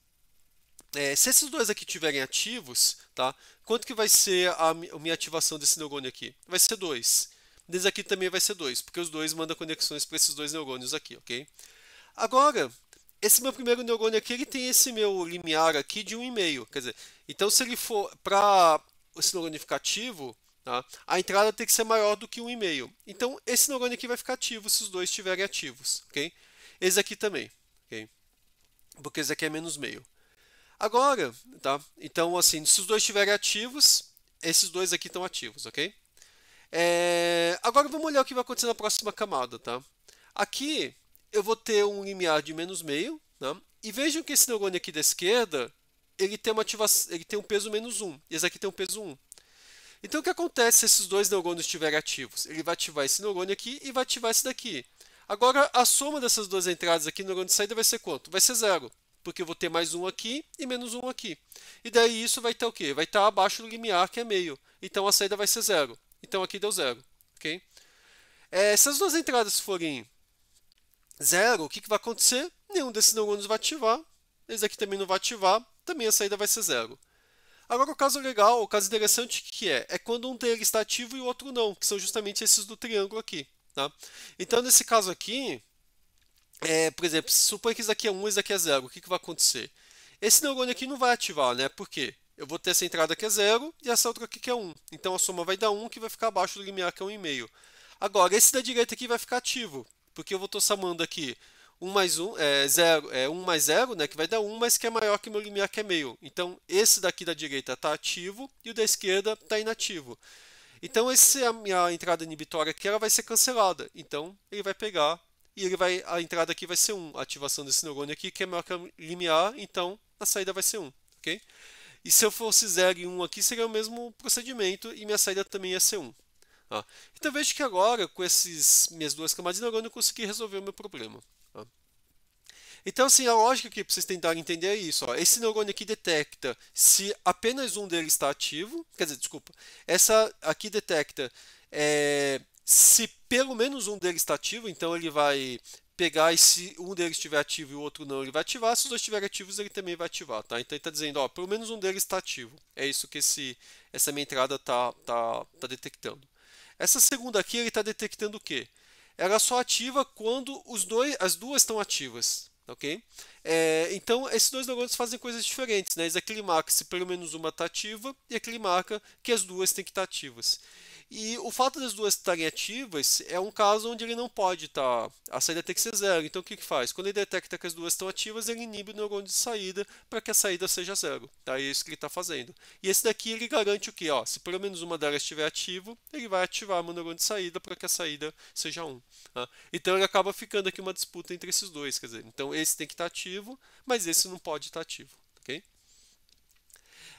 Speaker 1: Se esses dois aqui estiverem ativos, tá? Quanto que vai ser a minha ativação desse neurônio aqui? Vai ser 2. Desse aqui também vai ser 2, porque os dois mandam conexões para esses dois neurônios aqui, ok? Agora, esse meu primeiro neurônio aqui, ele tem esse meu limiar aqui de 1,5. Quer dizer, então se ele for para esse neurônio ficar ativo, tá? A entrada tem que ser maior do que 1,5. Então, esse neurônio aqui vai ficar ativo se os dois estiverem ativos, ok? Esse aqui também, ok? Porque esse aqui é menos meio. Agora, tá? Então, assim, se os dois estiverem ativos, esses dois aqui estão ativos, ok? Agora vamos olhar o que vai acontecer na próxima camada, tá? Aqui eu vou ter um limiar de menos meio, tá? E vejam que esse neurônio aqui da esquerda, ele tem uma ativação, ele tem um peso menos 1, e esse aqui tem um peso 1. Então o que acontece se esses dois neurônios estiverem ativos? Ele vai ativar esse neurônio aqui e vai ativar esse daqui. Agora, a soma dessas duas entradas aqui no neurônio de saída vai ser quanto? Vai ser 0, porque eu vou ter mais um aqui e menos um aqui. E daí isso vai estar o quê? Vai estar abaixo do limiar, que é meio. Então a saída vai ser 0. Então aqui deu 0, ok? Se as duas entradas forem 0, o que vai acontecer? Nenhum desses neurônios vai ativar, esse aqui também não vai ativar, também a saída vai ser 0. Agora, o caso legal, o caso interessante que é quando um deles está ativo e o outro não, que são justamente esses do triângulo aqui. Tá? Então, nesse caso aqui, por exemplo, suponha que isso daqui é 1 e isso daqui é 0, o que vai acontecer? Esse neurônio aqui não vai ativar, né? Por quê? Eu vou ter essa entrada que é 0 e essa outra aqui que é 1. Então, a soma vai dar 1, que vai ficar abaixo do limiar, que é 1,5. Agora, esse da direita aqui vai ficar ativo, porque eu vou estar somando aqui 1 mais 1, 0, 1 mais 0, né, que vai dar 1, mas que é maior que o meu limiar, que é meio. Então, esse daqui da direita está ativo e o da esquerda está inativo. Então, a minha entrada inibitória aqui ela vai ser cancelada. Então, ele vai pegar e a entrada aqui vai ser 1. A ativação desse neurônio aqui, que é maior que o limiar, então a saída vai ser 1. Ok? E se eu fosse 0 e 1 aqui, seria o mesmo procedimento e minha saída também ia ser 1. Tá? Então, vejo que agora, com essas minhas duas camadas de neurônio, eu consegui resolver o meu problema. Tá? Então, assim, a lógica aqui para vocês tentarem entender é isso. Ó. Esse neurônio aqui detecta se apenas um deles está ativo. Quer dizer, desculpa. Essa aqui detecta se pelo menos um deles está ativo. Então, ele vai pegar e se um deles estiver ativo e o outro não, ele vai ativar. Se os dois estiverem ativos, ele também vai ativar. Tá? Então, ele está dizendo, ó, pelo menos um deles está ativo. É isso que essa minha entrada está detectando. Essa segunda aqui, ele está detectando o quê? Ela só ativa quando as duas estão ativas. Ok? Então, esses dois neurônios fazem coisas diferentes. Né? Esse aqui ele marca se pelo menos uma está ativa e aqui ele marca que as duas têm que estar ativas. E o fato das duas estarem ativas é um caso onde ele não pode estar. A saída tem que ser zero. Então o que que faz? Quando ele detecta que as duas estão ativas, ele inibe o neurônio de saída para que a saída seja zero. Tá? É isso que ele está fazendo. E esse daqui ele garante o quê? Ó, se pelo menos uma delas estiver ativo, ele vai ativar o neurônio de saída para que a saída seja 1. Tá? Então ele acaba ficando aqui uma disputa entre esses dois. Quer dizer, então esse tem que estar ativo, mas esse não pode estar ativo. Ok?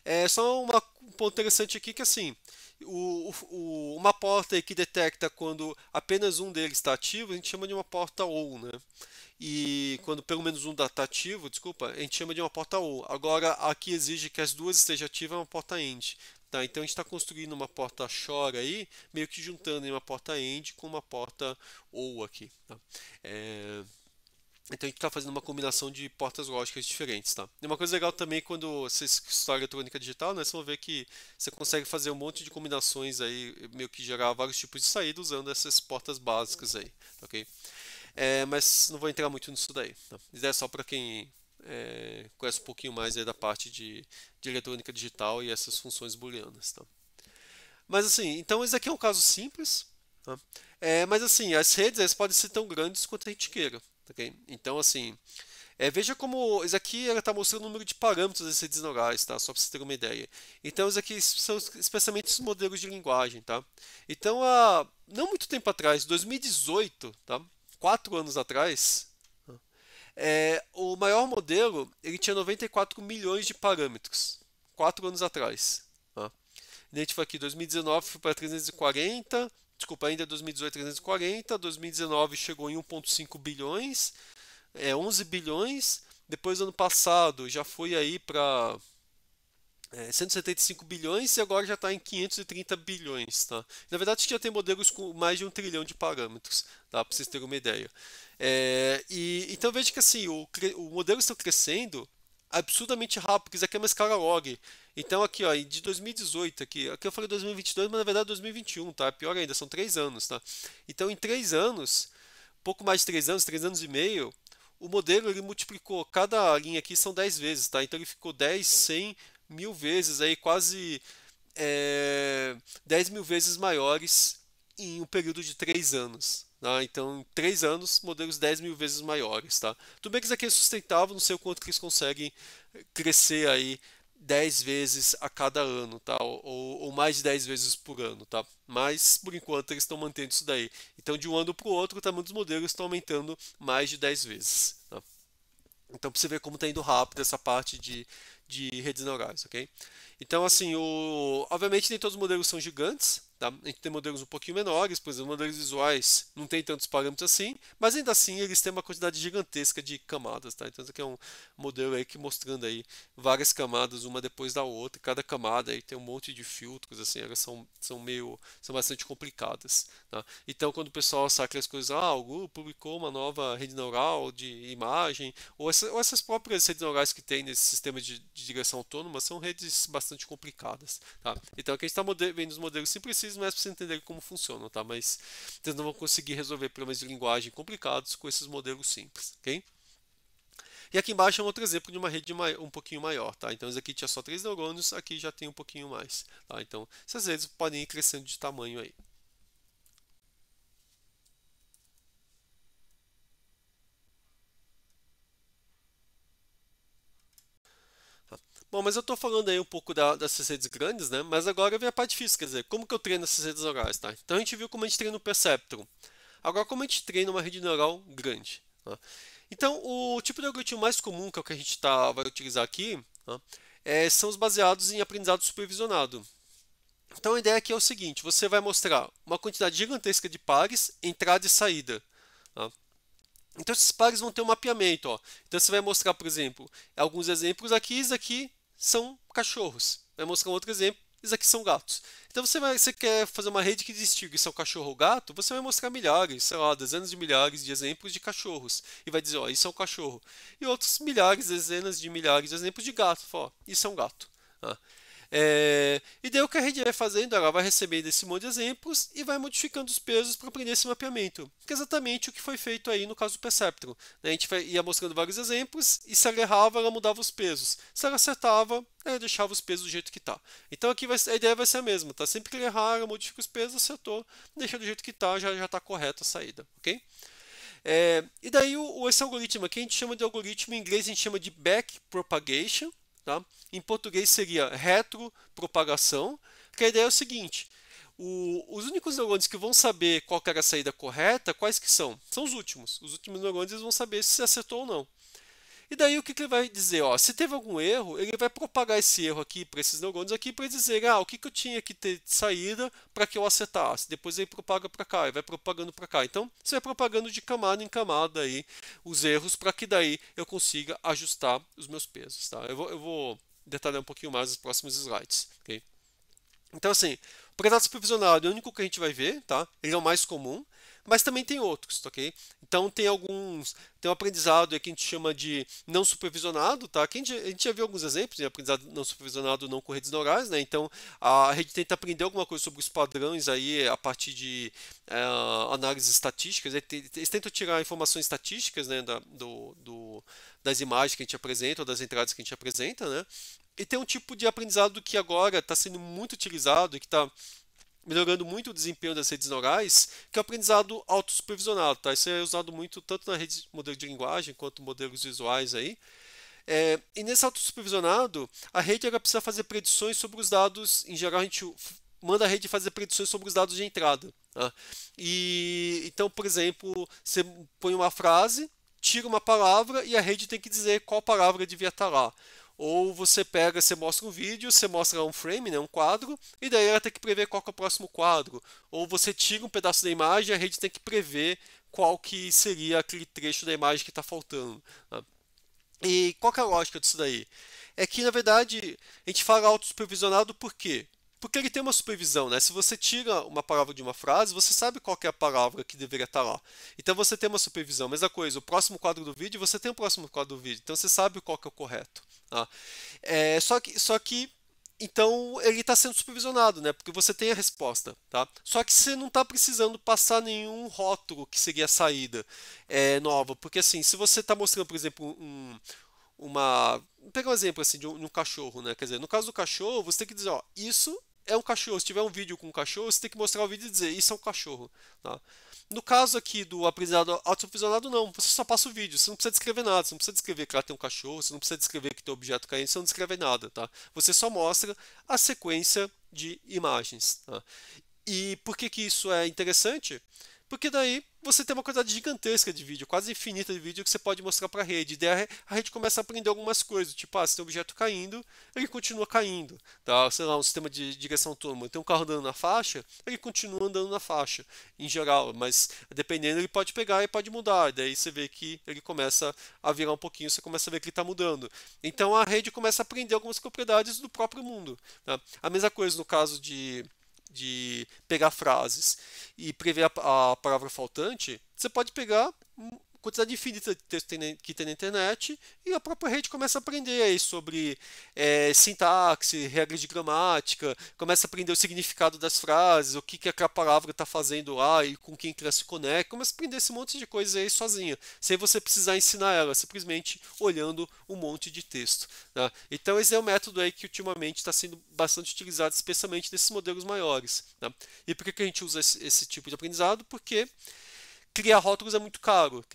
Speaker 1: É só um ponto interessante aqui que assim, uma porta aí que detecta quando apenas um deles está ativo, a gente chama de uma porta OU, né? E quando pelo menos um está ativo, desculpa, a gente chama de uma porta OU. Agora, aqui exige que as duas estejam ativas, é uma porta AND. Tá? Então a gente está construindo uma porta XOR aí, meio que juntando uma porta AND com uma porta OU aqui. Tá? Então a gente está fazendo uma combinação de portas lógicas diferentes, tá? E uma coisa legal também quando você estudar eletrônica digital, né, vocês vão ver que você consegue fazer um monte de combinações aí, meio que gerar vários tipos de saída usando essas portas básicas aí, ok? Mas não vou entrar muito nisso daí, tá? Isso é só para quem conhece um pouquinho mais aí da parte de eletrônica digital e essas funções booleanas, tá? Mas assim, então esse aqui é um caso simples, tá? Mas assim, as redes elas podem ser tão grandes quanto a gente queira, ok? Então assim, veja como isso aqui está mostrando o número de parâmetros das redes neurais, tá? Só para você ter uma ideia. Então, isso aqui são especialmente os modelos de linguagem, tá? Então, há não muito tempo atrás, 2018, tá? 4 anos atrás, o maior modelo ele tinha 94 milhões de parâmetros. 4 anos atrás. Tá? A gente foi aqui 2019 foi para 340, desculpa, ainda 2018 340, 2019 chegou em 1,5 bilhões, 11 bilhões. Depois, ano passado, já foi aí para 175 bilhões e agora já está em 530 bilhões. Tá? Na verdade, já tem modelos com mais de 1 trilhão de parâmetros, tá? Para vocês terem uma ideia. Então veja que assim, o modelo está crescendo absurdamente rápido, porque isso aqui é uma escala log. Então aqui, ó, de 2018, aqui eu falei 2022, mas na verdade 2021, tá? Pior ainda, são 3 anos, tá? Então em 3 anos, pouco mais de 3 anos e meio, o modelo ele multiplicou, cada linha aqui são 10 vezes, tá? Então ele ficou 10, 100, 1000 vezes, aí quase 10 mil vezes maiores em um período de 3 anos. Tá? Então, em 3 anos, modelos 10 mil vezes maiores. Tá? Tudo bem que isso aqui é sustentável, não sei o quanto que eles conseguem crescer aí 10 vezes a cada ano, tá? Ou mais de 10 vezes por ano, tá? Mas, por enquanto, eles estão mantendo isso daí. Então, de um ano para o outro, o tamanho dos modelos está aumentando mais de 10 vezes. Tá? Então, para você ver como está indo rápido essa parte de redes neurais, ok? Então, assim, obviamente nem todos os modelos são gigantes, tá? A gente tem modelos um pouquinho menores, por exemplo, modelos visuais não tem tantos parâmetros assim, mas ainda assim eles têm uma quantidade gigantesca de camadas, tá? Então, esse aqui é um modelo aí que mostrando aí várias camadas, uma depois da outra, e cada camada aí tem um monte de filtros, assim, elas são bastante complicadas, tá? Então, quando o pessoal saca as coisas, o Google publicou uma nova rede neural de imagem, ou essas próprias redes neurais que tem nesse sistema de direção autônoma são redes bastante complicadas, tá? Então aqui a gente está vendo os modelos simplicistas, mas para você entender como funcionam, tá? Mas vocês não vão conseguir resolver problemas de linguagem complicados com esses modelos simples, ok? E aqui embaixo é um outro exemplo de uma rede um pouquinho maior, tá? Então esse aqui tinha só 3 neurônios, aqui já tem um pouquinho mais, tá? Então essas redes podem ir crescendo de tamanho aí. Bom, mas eu estou falando aí um pouco dessas redes grandes, né? Mas agora vem a parte difícil, quer dizer, como que eu treino essas redes neurais, tá? Então a gente viu como a gente treina o Perceptron. Agora, como a gente treina uma rede neural grande? Tá? Então, o tipo de algoritmo mais comum, que é o que a gente vai utilizar aqui, tá? São os baseados em aprendizado supervisionado. Então a ideia aqui é o seguinte, você vai mostrar uma quantidade gigantesca de pares, entrada e saída. Tá? Então esses pares vão ter um mapeamento. Ó. Então você vai mostrar, por exemplo, alguns exemplos aqui, isso aqui são cachorros. Vai mostrar um outro exemplo, isso aqui são gatos. Então você quer fazer uma rede que distingue se é um cachorro ou gato, você vai mostrar milhares, sei lá, dezenas de milhares de exemplos de cachorros. E vai dizer, ó, isso é um cachorro. E outros milhares, dezenas de milhares de exemplos de gato. Fala, ó, isso é um gato. Tá? E daí o que a rede vai fazendo, ela vai recebendo esse monte de exemplos e vai modificando os pesos para aprender esse mapeamento, que é exatamente o que foi feito aí no caso do Perceptron, né? A gente ia mostrando vários exemplos e se ela errava, ela mudava os pesos. Se ela acertava, ela deixava os pesos do jeito que está. Então aqui a ideia vai ser a mesma, tá? Sempre que ele errar, ela modifica os pesos, acertou, deixa do jeito que está, já está correta a saída, ok? E daí esse algoritmo aqui a gente chama de algoritmo, em inglês a gente chama de backpropagation, tá? Em português seria retropropagação, que a ideia é o seguinte: os únicos neurônios que vão saber qual que era a saída correta, quais que são? São os últimos. Os últimos neurônios eles vão saber se acertou ou não. E daí o que ele vai dizer? Ó, se teve algum erro, ele vai propagar esse erro aqui para esses neurônios aqui para dizer o que eu tinha que ter de saída para que eu acertasse. Depois ele propaga para cá, ele vai propagando para cá. Então você vai propagando de camada em camada aí os erros para que daí eu consiga ajustar os meus pesos. Tá? Eu vou detalhar um pouquinho mais nos próximos slides. Okay? Então assim, o aprendizado supervisionado é o único que a gente vai ver, tá? Ele é o mais comum. Mas também tem outros, ok? Então tem um aprendizado que a gente chama de não supervisionado, tá? Que a gente já viu alguns exemplos de aprendizado não supervisionado não com redes neurais, né? Então a rede tenta aprender alguma coisa sobre os padrões aí a partir de análises estatísticas. Eles tentam tirar informações estatísticas, né, das imagens que a gente apresenta ou das entradas que a gente apresenta, né? E tem um tipo de aprendizado que agora está sendo muito utilizado e que está melhorando muito o desempenho das redes neurais, que é o aprendizado autossupervisionado. Tá? Isso é usado muito tanto na rede de modelo de linguagem quanto modelos visuais aí. E nesse autossupervisionado, a rede ela precisa fazer predições sobre os dados. Em geral, a gente manda a rede fazer predições sobre os dados de entrada. Tá? Então, por exemplo, você põe uma frase, tira uma palavra e a rede tem que dizer qual palavra devia estar lá. Ou você pega, você mostra um vídeo, você mostra um frame, né, um quadro, e daí ela tem que prever qual que é o próximo quadro. Ou você tira um pedaço da imagem e a rede tem que prever qual que seria aquele trecho da imagem que está faltando. Tá? E qual que é a lógica disso daí? É que, na verdade, a gente fala autossupervisionado por quê? Porque ele tem uma supervisão, né? Se você tira uma palavra de uma frase, você sabe qual que é a palavra que deveria estar lá. Então você tem uma supervisão. Mesma coisa, o próximo quadro do vídeo, você tem o próximo quadro do vídeo. Então você sabe qual que é o correto. Tá? Só que então ele está sendo supervisionado, né? Porque você tem a resposta, tá? Só que você não está precisando passar nenhum rótulo que seria a saída nova, porque assim, se você está mostrando, por exemplo, vou pegar um exemplo assim de um cachorro, né? Quer dizer, no caso do cachorro, você tem que dizer, ó, isso é um cachorro. Se tiver um vídeo com um cachorro, você tem que mostrar o vídeo e dizer, isso é um cachorro, tá? No caso aqui do aprendizado autossupervisionado, não. Você só passa o vídeo. Você não precisa descrever nada. Você não precisa descrever que lá tem um cachorro. Você não precisa descrever que tem um objeto caindo. Você não descreve nada, tá? Você só mostra a sequência de imagens, tá? E por que que isso é interessante? Porque daí você tem uma quantidade gigantesca de vídeo, quase infinita de vídeo que você pode mostrar para a rede. E daí a rede começa a aprender algumas coisas, tipo, se tem um objeto caindo, ele continua caindo. Tá? Sei lá, um sistema de direção autônoma, tem um carro andando na faixa, ele continua andando na faixa, em geral. Mas dependendo, ele pode pegar e pode mudar. E daí você vê que ele começa a virar um pouquinho, você começa a ver que ele está mudando. Então a rede começa a aprender algumas propriedades do próprio mundo. Tá? A mesma coisa no caso de pegar frases e prever a palavra faltante, você pode pegar quantidade infinita de texto que tem na internet e a própria rede começa a aprender aí sobre sintaxe, regras de gramática, começa a aprender o significado das frases, o que aquela palavra está fazendo lá e com quem que ela se conecta, começa a aprender esse monte de coisas aí sozinha, sem você precisar ensinar ela, simplesmente olhando um monte de texto. Tá? Então esse é um método aí que ultimamente está sendo bastante utilizado, especialmente nesses modelos maiores. Tá? E por que a gente usa esse tipo de aprendizado? Porque criar rótulos é muito caro.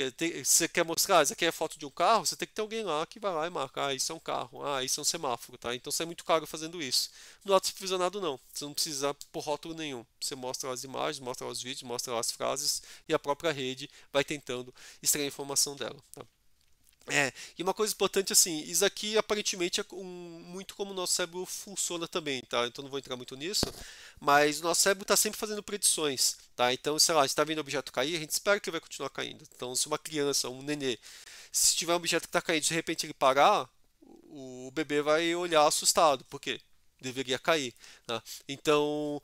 Speaker 1: Você quer mostrar, isso aqui é foto de um carro, você tem que ter alguém lá que vai lá e marca, isso é um carro, isso é um semáforo, tá? Então você é muito caro fazendo isso. No autossupervisionado não, você não precisa por rótulo nenhum. Você mostra as imagens, mostra os vídeos, mostra as frases e a própria rede vai tentando extrair a informação dela. Tá? E uma coisa importante assim, isso aqui aparentemente é muito como o nosso cérebro funciona também, tá? Então não vou entrar muito nisso, mas o nosso cérebro está sempre fazendo predições, tá? Então, sei lá, se está vendo o objeto cair, a gente espera que ele vai continuar caindo. Então, se uma criança, um nenê, se tiver um objeto que está caindo, de repente ele parar, o bebê vai olhar assustado, por quê? Deveria cair. Tá? Então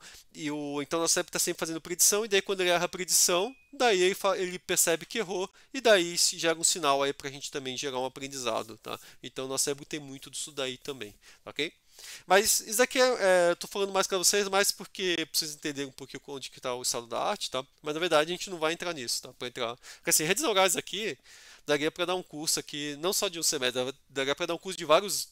Speaker 1: nosso cérebro está sempre fazendo predição, e daí quando ele erra a predição, daí ele percebe que errou, e daí se gera um sinal aí para a gente também gerar um aprendizado. Tá? Então nosso cérebro tem muito disso daí também. Ok? Mas isso aqui eu tô falando mais para vocês, mais porque preciso entender um pouquinho onde que está o estado da arte, tá? Mas na verdade a gente não vai entrar nisso, tá? Para entrar, porque assim, redes neurais aqui daria para dar um curso aqui, não só de um semestre, daria para dar um curso de vários,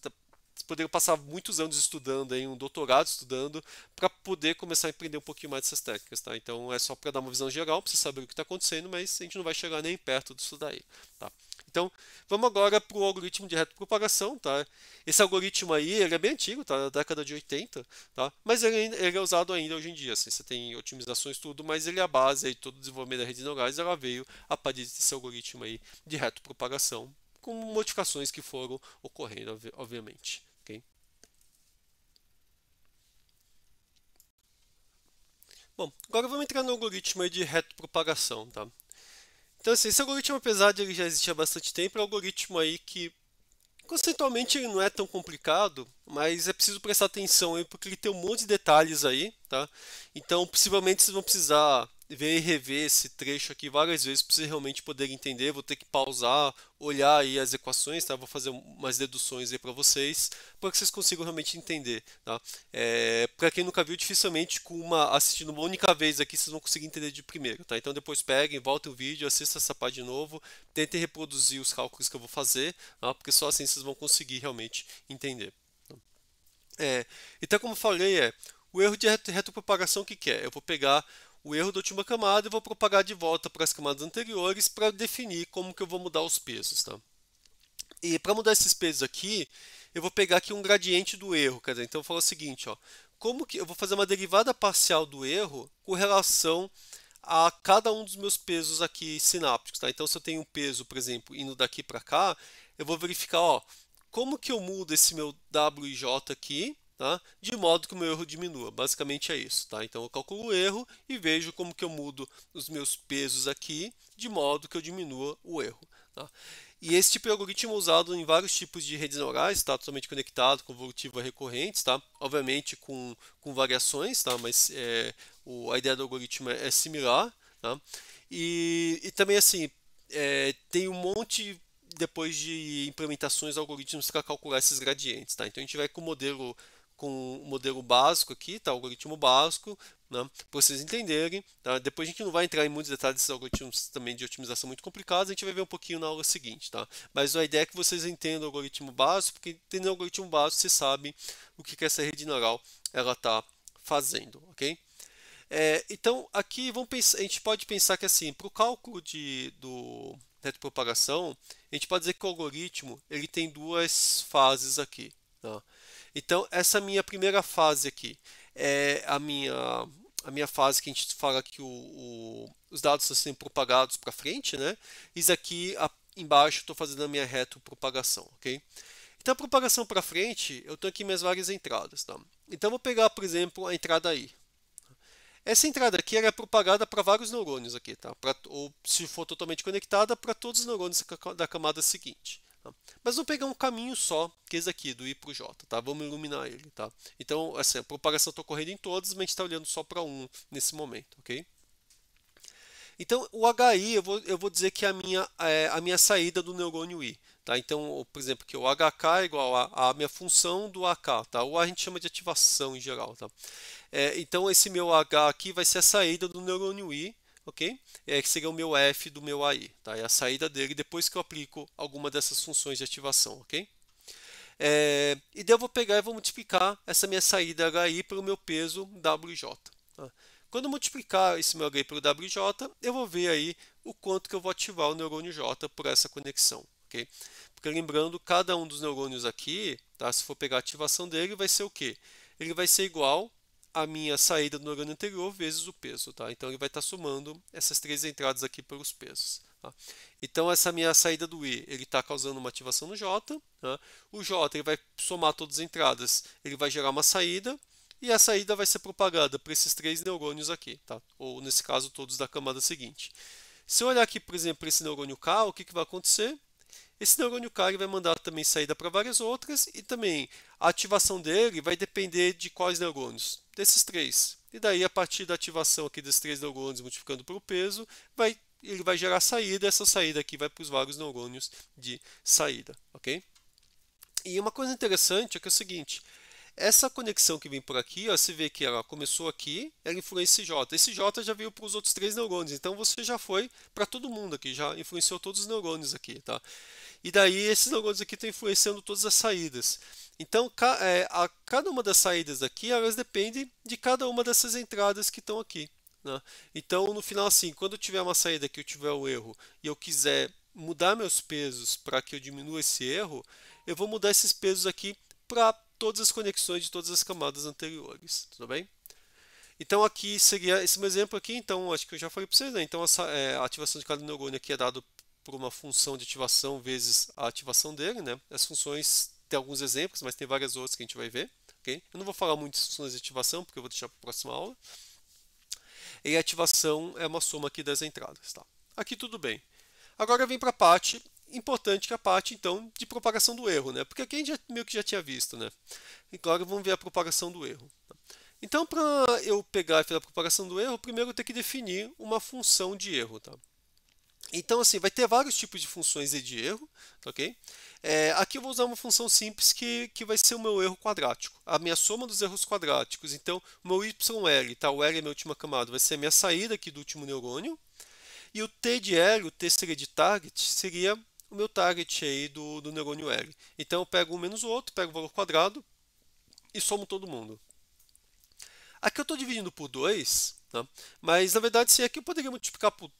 Speaker 1: você poderia passar muitos anos estudando, aí, um doutorado estudando, para poder começar a aprender um pouquinho mais dessas técnicas, tá? Então é só para dar uma visão geral, para você saber o que está acontecendo, mas a gente não vai chegar nem perto disso daí, tá? Então, vamos agora para o algoritmo de retropropagação, tá? Esse algoritmo aí, ele é bem antigo, tá? Da década de 80, tá? Mas ele é usado ainda hoje em dia, assim, você tem otimizações tudo, mas ele é a base aí, todo o desenvolvimento da rede neurais, ela veio a partir desse algoritmo aí de retropropagação, com modificações que foram ocorrendo, obviamente, ok? Bom, agora vamos entrar no algoritmo aí de retropropagação, tá? Então, assim, esse algoritmo, apesar de ele já existir há bastante tempo, é um algoritmo aí que conceitualmente ele não é tão complicado, mas é preciso prestar atenção aí porque ele tem um monte de detalhes aí, tá? Então, possivelmente vocês vão precisar ver e rever esse trecho aqui várias vezes para vocês realmente poderem entender. Vou ter que pausar, olhar aí as equações, tá? Vou fazer umas deduções aí para vocês, para que vocês consigam realmente entender, tá? Para quem nunca viu, dificilmente com uma assistindo uma única vez aqui vocês vão conseguir entender de primeiro, tá? Então depois peguem, voltem o vídeo, assistam essa parte de novo, tentem reproduzir os cálculos que eu vou fazer, tá? Porque só assim vocês vão conseguir realmente entender. Então, como eu falei, o erro de retropropagação, o que é? Eu vou pegar o erro da última camada e vou propagar de volta para as camadas anteriores para definir como que eu vou mudar os pesos, tá? E para mudar esses pesos aqui, eu vou pegar aqui um gradiente do erro, quer dizer, então eu falo o seguinte, ó, como que eu vou fazer uma derivada parcial do erro com relação a cada um dos meus pesos aqui sinápticos, tá? Então, se eu tenho um peso, por exemplo, indo daqui para cá, eu vou verificar, ó, como que eu mudo esse meu W e J aqui, tá? De modo que o meu erro diminua. Basicamente é isso, tá? Então, eu calculo o erro e vejo como que eu mudo os meus pesos aqui, de modo que eu diminua o erro, tá? E esse tipo de algoritmo é usado em vários tipos de redes neurais, está totalmente conectado com evolutiva recorrentes, tá? Obviamente com variações, tá? Mas a ideia do algoritmo é similar, tá? E também assim, tem um monte depois de implementações de algoritmos para calcular esses gradientes, tá? Então a gente vai com o modelo básico aqui, tá? O algoritmo básico, né? Para vocês entenderem, tá? Depois a gente não vai entrar em muitos detalhes desses algoritmos também de otimização muito complicados, a gente vai ver um pouquinho na aula seguinte, tá? Mas a ideia é que vocês entendam o algoritmo básico, porque entendendo o algoritmo básico, vocês sabem o que essa rede neural ela está fazendo, ok? Então, aqui a gente pode pensar que assim, para o cálculo do retropropagação, a gente pode dizer que o algoritmo ele tem duas fases aqui, tá? Então, essa minha primeira fase aqui é a minha fase que a gente fala que os dados estão sendo propagados para frente, né? Isso aqui embaixo estou fazendo a minha retropropagação, ok? Então, a propagação para frente, eu tenho aqui minhas várias entradas, tá? Então, eu vou pegar, por exemplo, a entrada I. Essa entrada aqui é propagada para vários neurônios aqui, tá? Ou se for totalmente conectada, para todos os neurônios da camada seguinte. Tá? Mas vou pegar um caminho só, que é esse aqui, do I para o J, tá? Vamos iluminar ele, tá? Então, assim, a propagação está ocorrendo em todos, mas a gente está olhando só para um nesse momento, ok? Então, o HI, eu vou dizer que é a minha saída do neurônio I. Tá? Então, por exemplo, que o HK é igual a minha função do AK. Tá? O A a gente chama de ativação em geral. Tá? Então, esse meu H aqui vai ser a saída do neurônio I, ok? Que seria o meu F do meu AI. Tá? É a saída dele depois que eu aplico alguma dessas funções de ativação, ok? E daí eu vou pegar e vou multiplicar essa minha saída HI pelo meu peso WJ. Tá? Quando eu multiplicar esse meu HI pelo WJ, eu vou ver aí o quanto que eu vou ativar o neurônio J por essa conexão, ok? Porque lembrando, cada um dos neurônios aqui, tá? Se for pegar a ativação dele, vai ser o quê? Ele vai ser igual à minha saída do neurônio anterior vezes o peso, tá? Então ele vai estar somando essas três entradas aqui pelos pesos. Tá? Então essa minha saída do I, ele está causando uma ativação no J. Tá? O J ele vai somar todas as entradas, ele vai gerar uma saída, e a saída vai ser propagada por esses três neurônios aqui, tá? Ou nesse caso todos da camada seguinte. Se eu olhar aqui, por exemplo, para esse neurônio K, o que vai acontecer? Esse neurônio K ele vai mandar também saída para várias outras, e também a ativação dele vai depender de quais neurônios? Desses três. E daí, a partir da ativação aqui desses três neurônios multiplicando pelo peso, ele vai gerar saída, essa saída aqui vai para os vários neurônios de saída, ok? E uma coisa interessante é que é o seguinte, essa conexão que vem por aqui, ó, você vê que ela começou aqui, ela influencia esse J. Esse J já veio para os outros 3 neurônios, então você já foi para todo mundo aqui, já influenciou todos os neurônios aqui, tá? E daí esses neurônios aqui estão influenciando todas as saídas. Então, cada uma das saídas aqui, elas dependem de cada uma dessas entradas que estão aqui, né? Então, no final, assim, quando eu tiver uma saída que eu tiver o erro e eu quiser mudar meus pesos para que eu diminua esse erro, eu vou mudar esses pesos aqui para todas as conexões de todas as camadas anteriores, tudo bem? Então aqui seria esse meu exemplo aqui, então acho que eu já falei para vocês, né? Então a ativação de cada neurônio aqui é dado por uma função de ativação vezes a ativação dele, né? As funções tem alguns exemplos, mas tem várias outras que a gente vai ver, ok? Eu não vou falar muito de funções de ativação, porque eu vou deixar para a próxima aula. E a ativação é uma soma aqui das entradas, tá? Aqui tudo bem. Agora vem para a parte importante, que é a parte então de propagação do erro, né? Porque aqui a gente meio que já tinha visto, né? Agora vamos ver a propagação do erro. Então, para eu pegar e fazer a propagação do erro, primeiro eu tenho que definir uma função de erro, tá? Então, assim, vai ter vários tipos de funções de erro, tá, ok? Aqui eu vou usar uma função simples que vai ser o meu erro quadrático, a minha soma dos erros quadráticos. Então, o meu YL, tá? O L é a minha última camada, vai ser a minha saída aqui do último neurônio. E o T de L, o T seria de target, seria o meu target aí do neurônio L. Então, eu pego um menos o outro, pego o valor quadrado e somo todo mundo. Aqui eu estou dividindo por 2, tá? Mas na verdade, sim, aqui eu poderia multiplicar por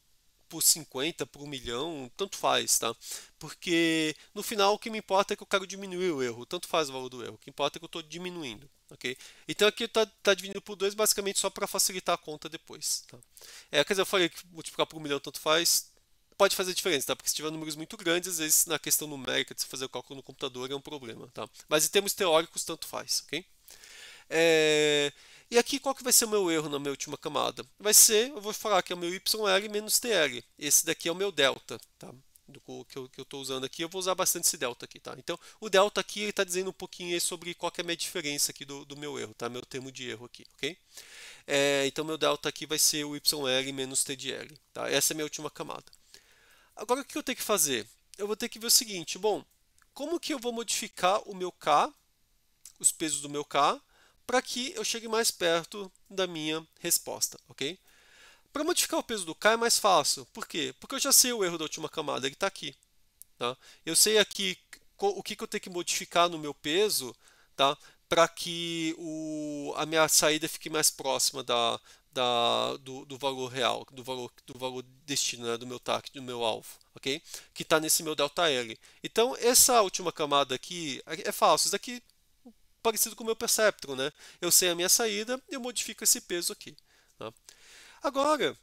Speaker 1: 50, por 1.000.000, tanto faz, tá? Porque no final o que me importa é que eu quero diminuir o erro, tanto faz o valor do erro, o que importa é que eu estou diminuindo, ok? Então aqui está dividindo por 2 basicamente só para facilitar a conta depois, tá? Quer dizer, eu falei que multiplicar por 1.000.000 tanto faz, pode fazer diferença, tá? Porque se tiver números muito grandes, às vezes na questão numérica de você fazer o cálculo no computador é um problema, tá? Mas em termos teóricos, tanto faz, ok? E aqui qual que vai ser o meu erro na minha última camada? Vai ser, eu vou falar que é o meu YL menos TL. Esse daqui é o meu delta, tá? Que eu estou usando aqui, eu vou usar bastante esse delta aqui, tá? Então, o delta aqui está dizendo um pouquinho aí sobre qual que é a minha diferença aqui do meu erro, tá? Meu termo de erro aqui, ok? Então, meu delta aqui vai ser o YL menos TDL, tá? Essa é a minha última camada. Agora, o que eu tenho que fazer? Eu vou ter que ver o seguinte, bom, como que eu vou modificar o meu K, os pesos do meu K, para que eu chegue mais perto da minha resposta, ok? Para modificar o peso do K é mais fácil. Por quê? Porque eu já sei o erro da última camada, ele está aqui. Tá? Eu sei aqui o que eu tenho que modificar no meu peso, tá? Para que a minha saída fique mais próxima do valor real, do valor destino, né? Do meu target, do meu alvo, ok? Que está nesse meu ΔL. Então, essa última camada aqui é fácil. Isso aqui parecido com o meu perceptron, né? Eu sei a minha saída, eu modifico esse peso aqui. Tá? Agora,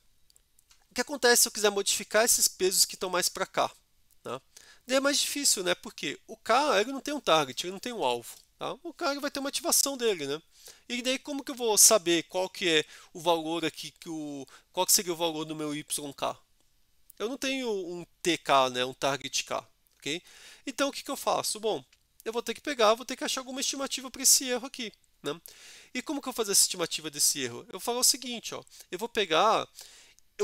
Speaker 1: o que acontece se eu quiser modificar esses pesos que estão mais para cá? Tá? Daí é mais difícil, né? Porque o K ele não tem um target, ele não tem um alvo. Tá? O K ele vai ter uma ativação dele, né? E daí como que eu vou saber qual que é o valor aqui, qual que seria o valor do meu YK? Eu não tenho um TK, né? Um target K, ok? Então o que eu faço? Bom, eu vou ter que vou ter que achar alguma estimativa para esse erro aqui, né? E como que eu vou fazer essa estimativa desse erro? Eu falo o seguinte, ó, eu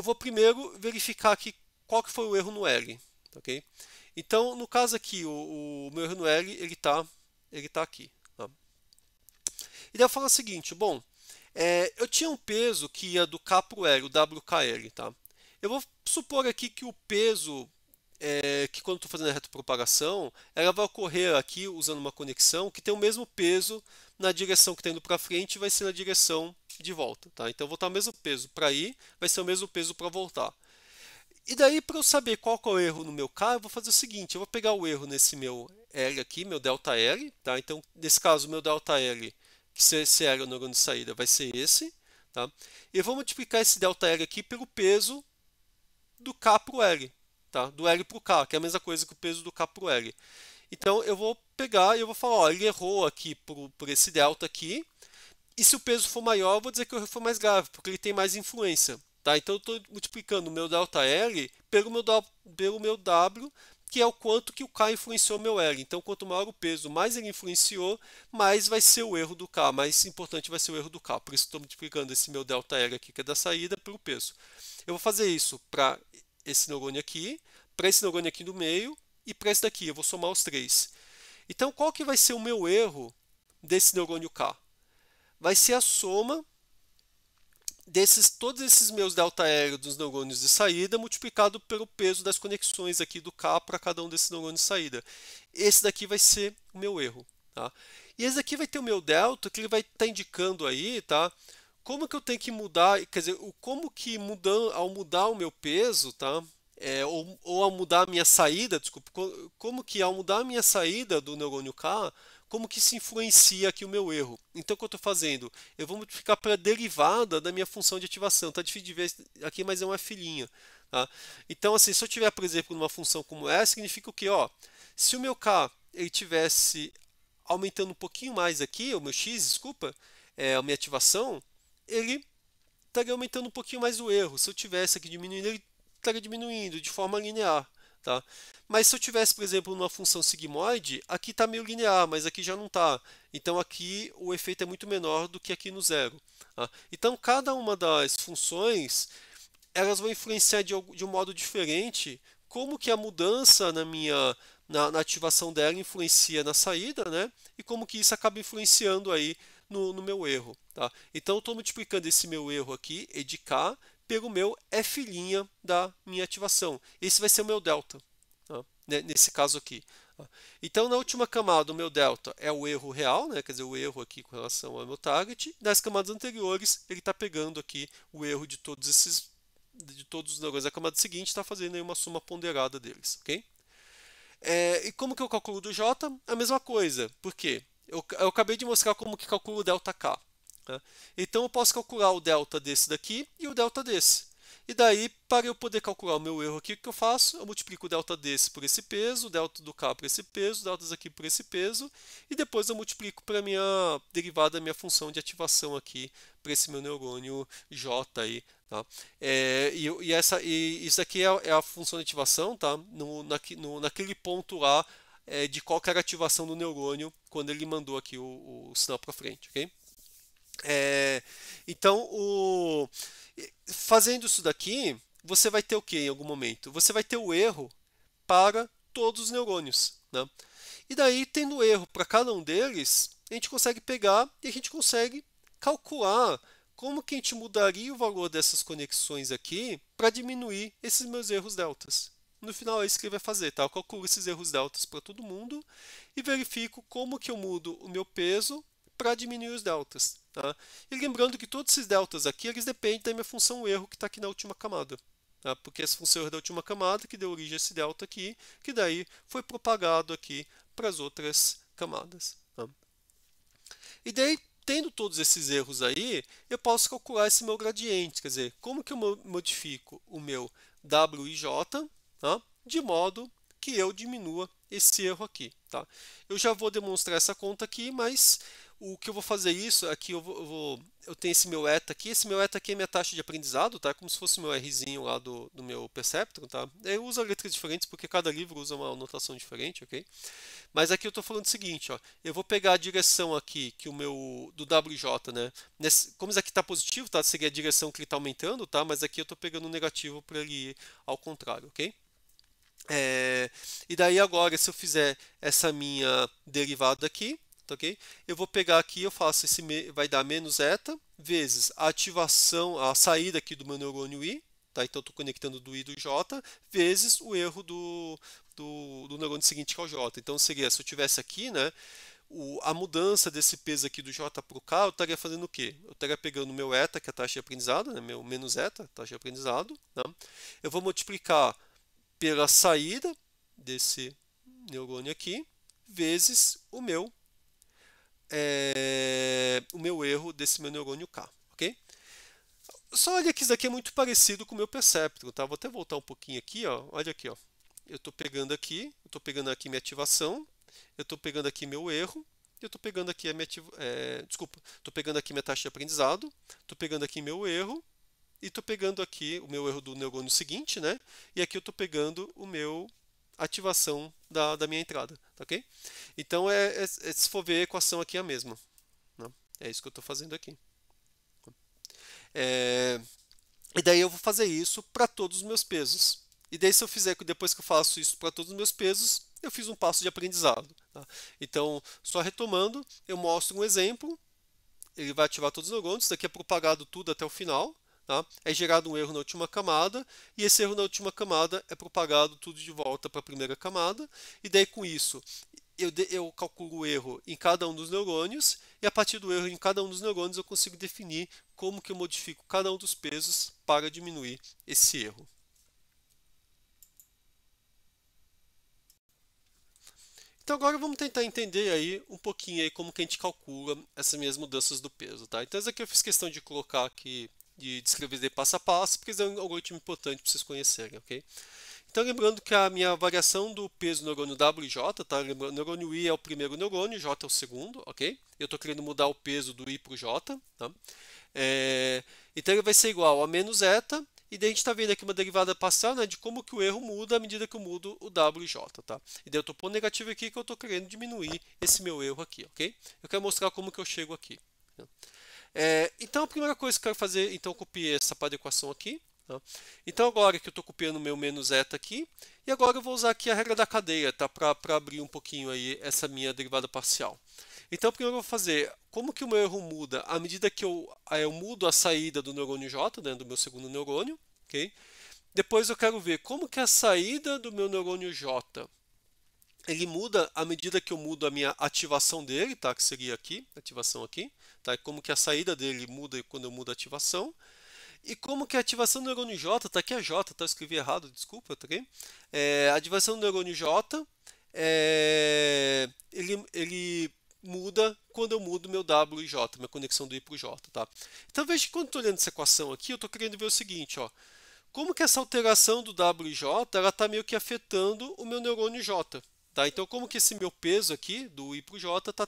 Speaker 1: vou primeiro verificar aqui qual que foi o erro no L, ok? Então, no caso aqui, o meu erro no L, ele tá aqui. Tá? E daí eu falo o seguinte, bom, eu tinha um peso que ia do K para o L, o WKL, tá? Eu vou supor aqui que o peso que quando estou fazendo a retropropagação, ela vai ocorrer aqui usando uma conexão que tem o mesmo peso na direção que está indo para frente, vai ser na direção de volta. Tá? Então, eu vou botar o mesmo peso para ir, vai ser o mesmo peso para voltar. E daí, para eu saber qual que é o erro no meu K, eu vou fazer o seguinte, eu vou pegar o erro nesse meu L aqui, meu ΔL, tá? Então, nesse caso, o meu ΔL, que se L é o neurônio de saída, vai ser esse, tá? E eu vou multiplicar esse ΔL aqui pelo peso do K para o L, tá? Do L para o K, que é a mesma coisa que o peso do K para o L. Então eu vou pegar e eu vou falar, ó, ele errou aqui por esse delta aqui, e se o peso for maior, eu vou dizer que o erro foi mais grave, porque ele tem mais influência. Tá? Então eu estou multiplicando o meu ΔL pelo meu W, que é o quanto que o K influenciou meu L. Então, quanto maior o peso, mais ele influenciou, mais vai ser o erro do K, mais importante vai ser o erro do K. Por isso estou multiplicando esse meu ΔL aqui, que é da saída, pelo peso. Eu vou fazer isso para esse neurônio aqui, para esse neurônio aqui do meio e para esse daqui. Eu vou somar os três. Então, qual que vai ser o meu erro desse neurônio K? Vai ser a soma todos esses meus delta aéreo dos neurônios de saída multiplicado pelo peso das conexões aqui do K para cada um desses neurônios de saída. Esse daqui vai ser o meu erro. Tá? E esse aqui vai ter o meu delta, que ele vai estar indicando aí, tá? Como que eu tenho que mudar, quer dizer, como que ao mudar o meu peso, tá? Ou ao mudar a minha saída, desculpa, como que ao mudar a minha saída do neurônio K, como que se influencia aqui o meu erro. Então, o que eu estou fazendo? Eu vou multiplicar pela derivada da minha função de ativação. Está difícil de ver aqui, mas é uma filhinha. Tá? Então, assim, se eu tiver, por exemplo, numa função como essa, significa o quê? Ó, se o meu K ele tivesse aumentando um pouquinho mais aqui, o meu X, desculpa, a minha ativação, ele estaria aumentando um pouquinho mais o erro. Se eu tivesse aqui diminuindo, ele estaria diminuindo de forma linear. Tá? Mas se eu tivesse, por exemplo, numa função sigmoide, aqui está meio linear, mas aqui já não está. Então aqui o efeito é muito menor do que aqui no zero. Tá? Então cada uma das funções elas vão influenciar de um modo diferente como que a mudança na ativação dela influencia na saída, né? E como que isso acaba influenciando aí no meu erro. Tá? Então eu estou multiplicando esse meu erro aqui, E de K, pelo meu F' da minha ativação. Esse vai ser o meu delta, tá? Nesse caso aqui. Tá? Então, na última camada, o meu delta é o erro real, né? Quer dizer, o erro aqui com relação ao meu target. Nas camadas anteriores, ele está pegando aqui o erro de todos os neurônios da camada seguinte, está fazendo aí uma soma ponderada deles, ok? E como que eu calculo do J? A mesma coisa. Por quê? Eu acabei de mostrar como que calculo o delta K. Tá? Então eu posso calcular o delta desse daqui e o delta desse. E daí, para eu poder calcular o meu erro aqui, o que eu faço? Eu multiplico o delta desse por esse peso, o delta do K por esse peso, o delta aqui por esse peso, e depois eu multiplico para a minha derivada da minha função de ativação aqui, para esse meu neurônio J aí. Tá? Isso aqui é a função de ativação, tá? Naquele ponto lá de qual era a ativação do neurônio quando ele mandou aqui o sinal para frente, ok? Então, fazendo isso daqui, você vai ter o que em algum momento? Você vai ter o erro para todos os neurônios. Né? E daí, tendo erro para cada um deles, a gente consegue pegar e a gente consegue calcular como que a gente mudaria o valor dessas conexões aqui para diminuir esses meus erros deltas. No final é isso que ele vai fazer, tá? Eu calculo esses erros deltas para todo mundo e verifico como que eu mudo o meu peso para diminuir os deltas. Tá? E lembrando que todos esses deltas aqui, eles dependem da minha função erro que está aqui na última camada. Tá? Porque essa função erro da última camada que deu origem a esse delta aqui, que daí foi propagado aqui para as outras camadas. Tá? E daí, tendo todos esses erros aí, eu posso calcular esse meu gradiente, quer dizer, como que eu modifico o meu WIJ, tá? De modo que eu diminua esse erro aqui. Tá? Eu já vou demonstrar essa conta aqui, mas o que eu vou fazer isso, aqui eu tenho esse meu eta aqui, esse meu eta aqui é minha taxa de aprendizado, tá? Como se fosse o meu Rzinho lá do meu Perceptron, tá? Eu uso letras diferentes porque cada livro usa uma notação diferente, ok? Mas aqui eu estou falando o seguinte, ó, eu vou pegar a direção aqui que o meu do WJ, né? Como isso aqui está positivo, tá? Seria a direção que ele está aumentando, tá? Mas aqui eu estou pegando o negativo para ele ir ao contrário, ok? E daí agora, se eu fizer essa minha derivada aqui, tá, ok? Eu vou pegar aqui, eu faço vai dar menos eta vezes a ativação, a saída aqui do meu neurônio I, tá? Então estou conectando do I do J, vezes o erro do neurônio seguinte que é o J. Então seria, se eu tivesse aqui, né? A mudança desse peso aqui do J para o K, eu estaria fazendo o quê? Eu estaria pegando o meu eta, que é a taxa de aprendizado, né? Meu menos eta, taxa de aprendizado, tá? Eu vou multiplicar pela saída desse neurônio aqui, vezes o meu erro desse meu neurônio K, ok? Só olha que isso aqui é muito parecido com o meu Perceptron, tá? Vou até voltar um pouquinho aqui, ó. Olha aqui, ó. Eu estou pegando aqui minha ativação, eu estou pegando aqui meu erro, eu estou pegando aqui a minha estou pegando aqui minha taxa de aprendizado, estou pegando aqui meu erro, e estou pegando aqui o meu erro do neurônio seguinte, né? E aqui eu estou pegando o meu ativação da minha entrada, tá, ok? Então, se for ver, a equação aqui é a mesma. Né? É isso que eu estou fazendo aqui. E daí eu vou fazer isso para todos os meus pesos. E daí, se eu fizer, depois que eu faço isso para todos os meus pesos, eu fiz um passo de aprendizado. Tá? Então, só retomando, eu mostro um exemplo, ele vai ativar todos os neurônios, isso daqui é propagado tudo até o final, tá? É gerado um erro na última camada, e esse erro na última camada é propagado tudo de volta para a primeira camada, e daí com isso eu calculo o erro em cada um dos neurônios, e a partir do erro em cada um dos neurônios eu consigo definir como que eu modifico cada um dos pesos para diminuir esse erro. Então agora vamos tentar entender aí um pouquinho aí como que a gente calcula essas minhas mudanças do peso, tá? Então isso aqui eu fiz questão de colocar aqui, de descrever de passo a passo, porque isso é um algoritmo importante para vocês conhecerem, ok? Então lembrando que a minha variação do peso do neurônio WJ, tá? Lembrando, o neurônio I é o primeiro neurônio, J é o segundo, ok? Eu estou querendo mudar o peso do I para o J, tá? Então ele vai ser igual a menos eta, e daí a gente está vendo aqui uma derivada parcial, né, de como que o erro muda à medida que eu mudo o WJ, tá? E daí eu estou pondo negativo aqui que eu estou querendo diminuir esse meu erro aqui, ok? Eu quero mostrar como que eu chego aqui. Né? Então a primeira coisa que eu quero fazer, então eu copiei essa adequação aqui. Tá? Então agora que eu estou copiando o meu menos eta aqui, e agora eu vou usar aqui a regra da cadeia, tá? Para abrir um pouquinho aí essa minha derivada parcial. Então, primeiro eu vou fazer como que o meu erro muda à medida que eu mudo a saída do neurônio J, né, do meu segundo neurônio. Okay? Depois eu quero ver como que a saída do meu neurônio J ele muda à medida que eu mudo a minha ativação dele, tá? Que seria aqui, ativação aqui. Tá? Como que a saída dele muda quando eu mudo a ativação. E como que a ativação do neurônio J, tá aqui a J, tá? Eu escrevi errado, desculpa, tá ok? A ativação do neurônio J, ele muda quando eu mudo meu W e J, minha conexão do I para o J, tá? Então veja que quando estou olhando essa equação aqui, eu estou querendo ver o seguinte, ó. Como que essa alteração do W e J, ela está meio que afetando o meu neurônio J, tá? Então como que esse meu peso aqui, do I para o J, está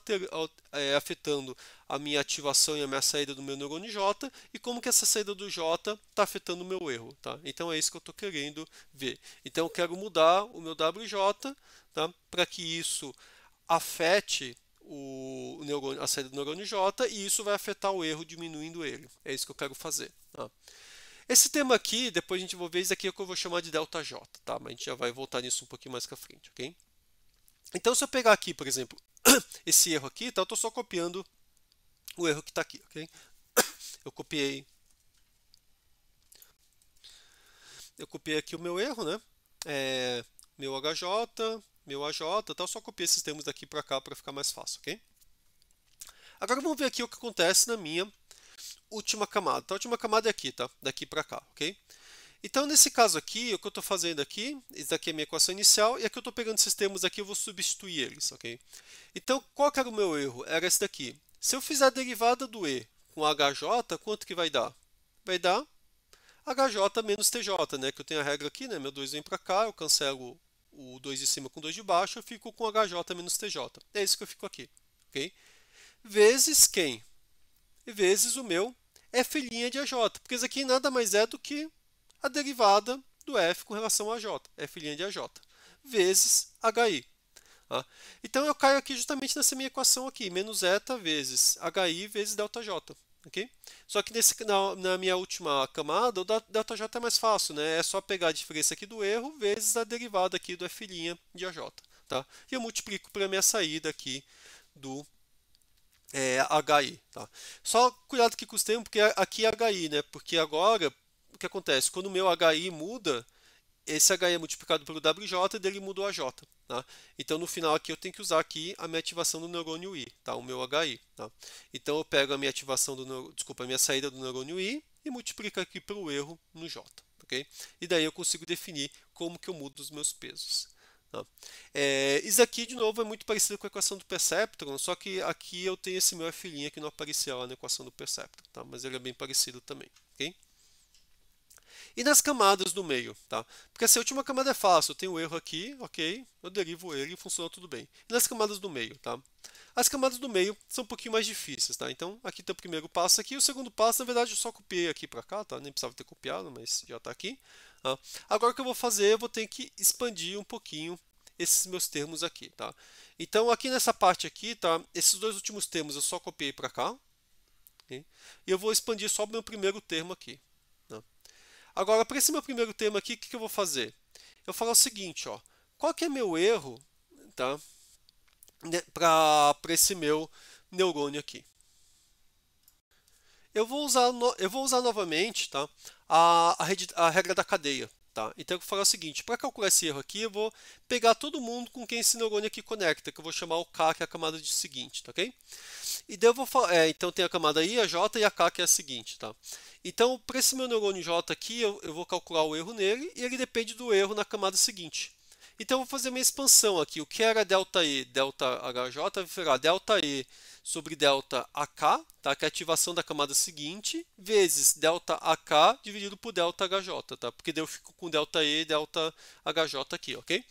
Speaker 1: afetando a minha ativação e a minha saída do meu neurônio J, e como que essa saída do J está afetando o meu erro, tá? Então é isso que eu estou querendo ver. Então eu quero mudar o meu WJ, tá? Para que isso afete o neurônio, a saída do neurônio J, e isso vai afetar o erro diminuindo ele. É isso que eu quero fazer. Tá? Esse tema aqui, depois a gente vai ver, isso aqui é o que eu vou chamar de ΔJ, tá? Mas a gente já vai voltar nisso um pouquinho mais para frente, ok? Então, se eu pegar aqui, por exemplo, esse erro aqui, tá? Eu estou só copiando o erro que está aqui, ok? Eu copiei aqui o meu erro, né? Meu HJ, meu AJ, tá? Eu só copiei esses termos daqui para cá para ficar mais fácil, ok? Agora vamos ver aqui o que acontece na minha última camada. Então, a última camada é aqui, tá? Daqui para cá, ok? Então, nesse caso aqui, o que eu estou fazendo aqui, isso daqui é a minha equação inicial, e aqui eu estou pegando esses termos aqui, eu vou substituir eles, ok? Então, qual que era o meu erro? Era esse daqui. Se eu fizer a derivada do E com HJ, quanto que vai dar? Vai dar HJ menos TJ, né? Que eu tenho a regra aqui, né? Meu 2 vem para cá, eu cancelo o 2 de cima com 2 de baixo, eu fico com HJ menos TJ. É isso que eu fico aqui, ok? Vezes quem? Vezes o meu F' de AJ, porque isso aqui nada mais é do que a derivada do F com relação a J, F' de AJ, vezes HI. Tá? Então eu caio aqui justamente nessa minha equação aqui, menos eta vezes HI vezes ΔJ. Okay? Só que na minha última camada, o ΔJ é mais fácil, né? É só pegar a diferença aqui do erro vezes a derivada aqui do F' de AJ. Tá? E eu multiplico para a minha saída aqui do HI. Tá? Só cuidado aqui com os termos, porque aqui é HI, né? Porque agora, o que acontece? Quando o meu HI muda, esse HI é multiplicado pelo WJ e dele muda o AJ. Tá? Então, no final aqui, eu tenho que usar aqui a minha ativação do neurônio I, tá? O meu HI. Tá? Então, eu pego a minha ativação a minha saída do neurônio I e multiplico aqui pelo erro no J. Okay? E daí eu consigo definir como que eu mudo os meus pesos. Tá? Isso aqui, de novo, é muito parecido com a equação do Perceptron, só que aqui eu tenho esse meu F' que não aparecia lá na equação do Perceptron, tá? Mas ele é bem parecido também. Okay? E nas camadas do meio, tá? Porque essa última camada é fácil, eu tenho um erro aqui, ok, eu derivo ele e funciona tudo bem. E nas camadas do meio, tá? As camadas do meio são um pouquinho mais difíceis, tá? Então, aqui tem o primeiro passo aqui, o segundo passo, na verdade, eu só copiei aqui para cá, tá? Nem precisava ter copiado, mas já está aqui. Tá? Agora o que eu vou fazer, eu vou ter que expandir um pouquinho esses meus termos aqui, tá? Então, aqui nessa parte aqui, tá? Esses dois últimos termos eu só copiei para cá, okay? E eu vou expandir só o meu primeiro termo aqui. Tá? Agora, para esse meu primeiro termo aqui, o que eu vou fazer? Eu vou falar o seguinte, ó, qual que é meu erro, tá? para esse meu neurônio aqui. Eu vou usar novamente, tá, a regra da cadeia. Tá? Então eu vou falar o seguinte, para calcular esse erro aqui, eu vou pegar todo mundo com quem esse neurônio aqui conecta, que eu vou chamar o K, que é a camada de seguinte, tá, ok? E daí eu vou então tem a camada I, a J e a K, que é a seguinte, tá? Então, para esse meu neurônio J aqui, eu vou calcular o erro nele, e ele depende do erro na camada seguinte. Então, eu vou fazer uma expansão aqui. O que era ΔE, ΔHJ, vai virar ΔE sobre ΔAK, tá? Que é a ativação da camada seguinte, vezes ΔAK dividido por ΔHJ, tá? Porque daí eu fico com ΔE e ΔHJ aqui, ok?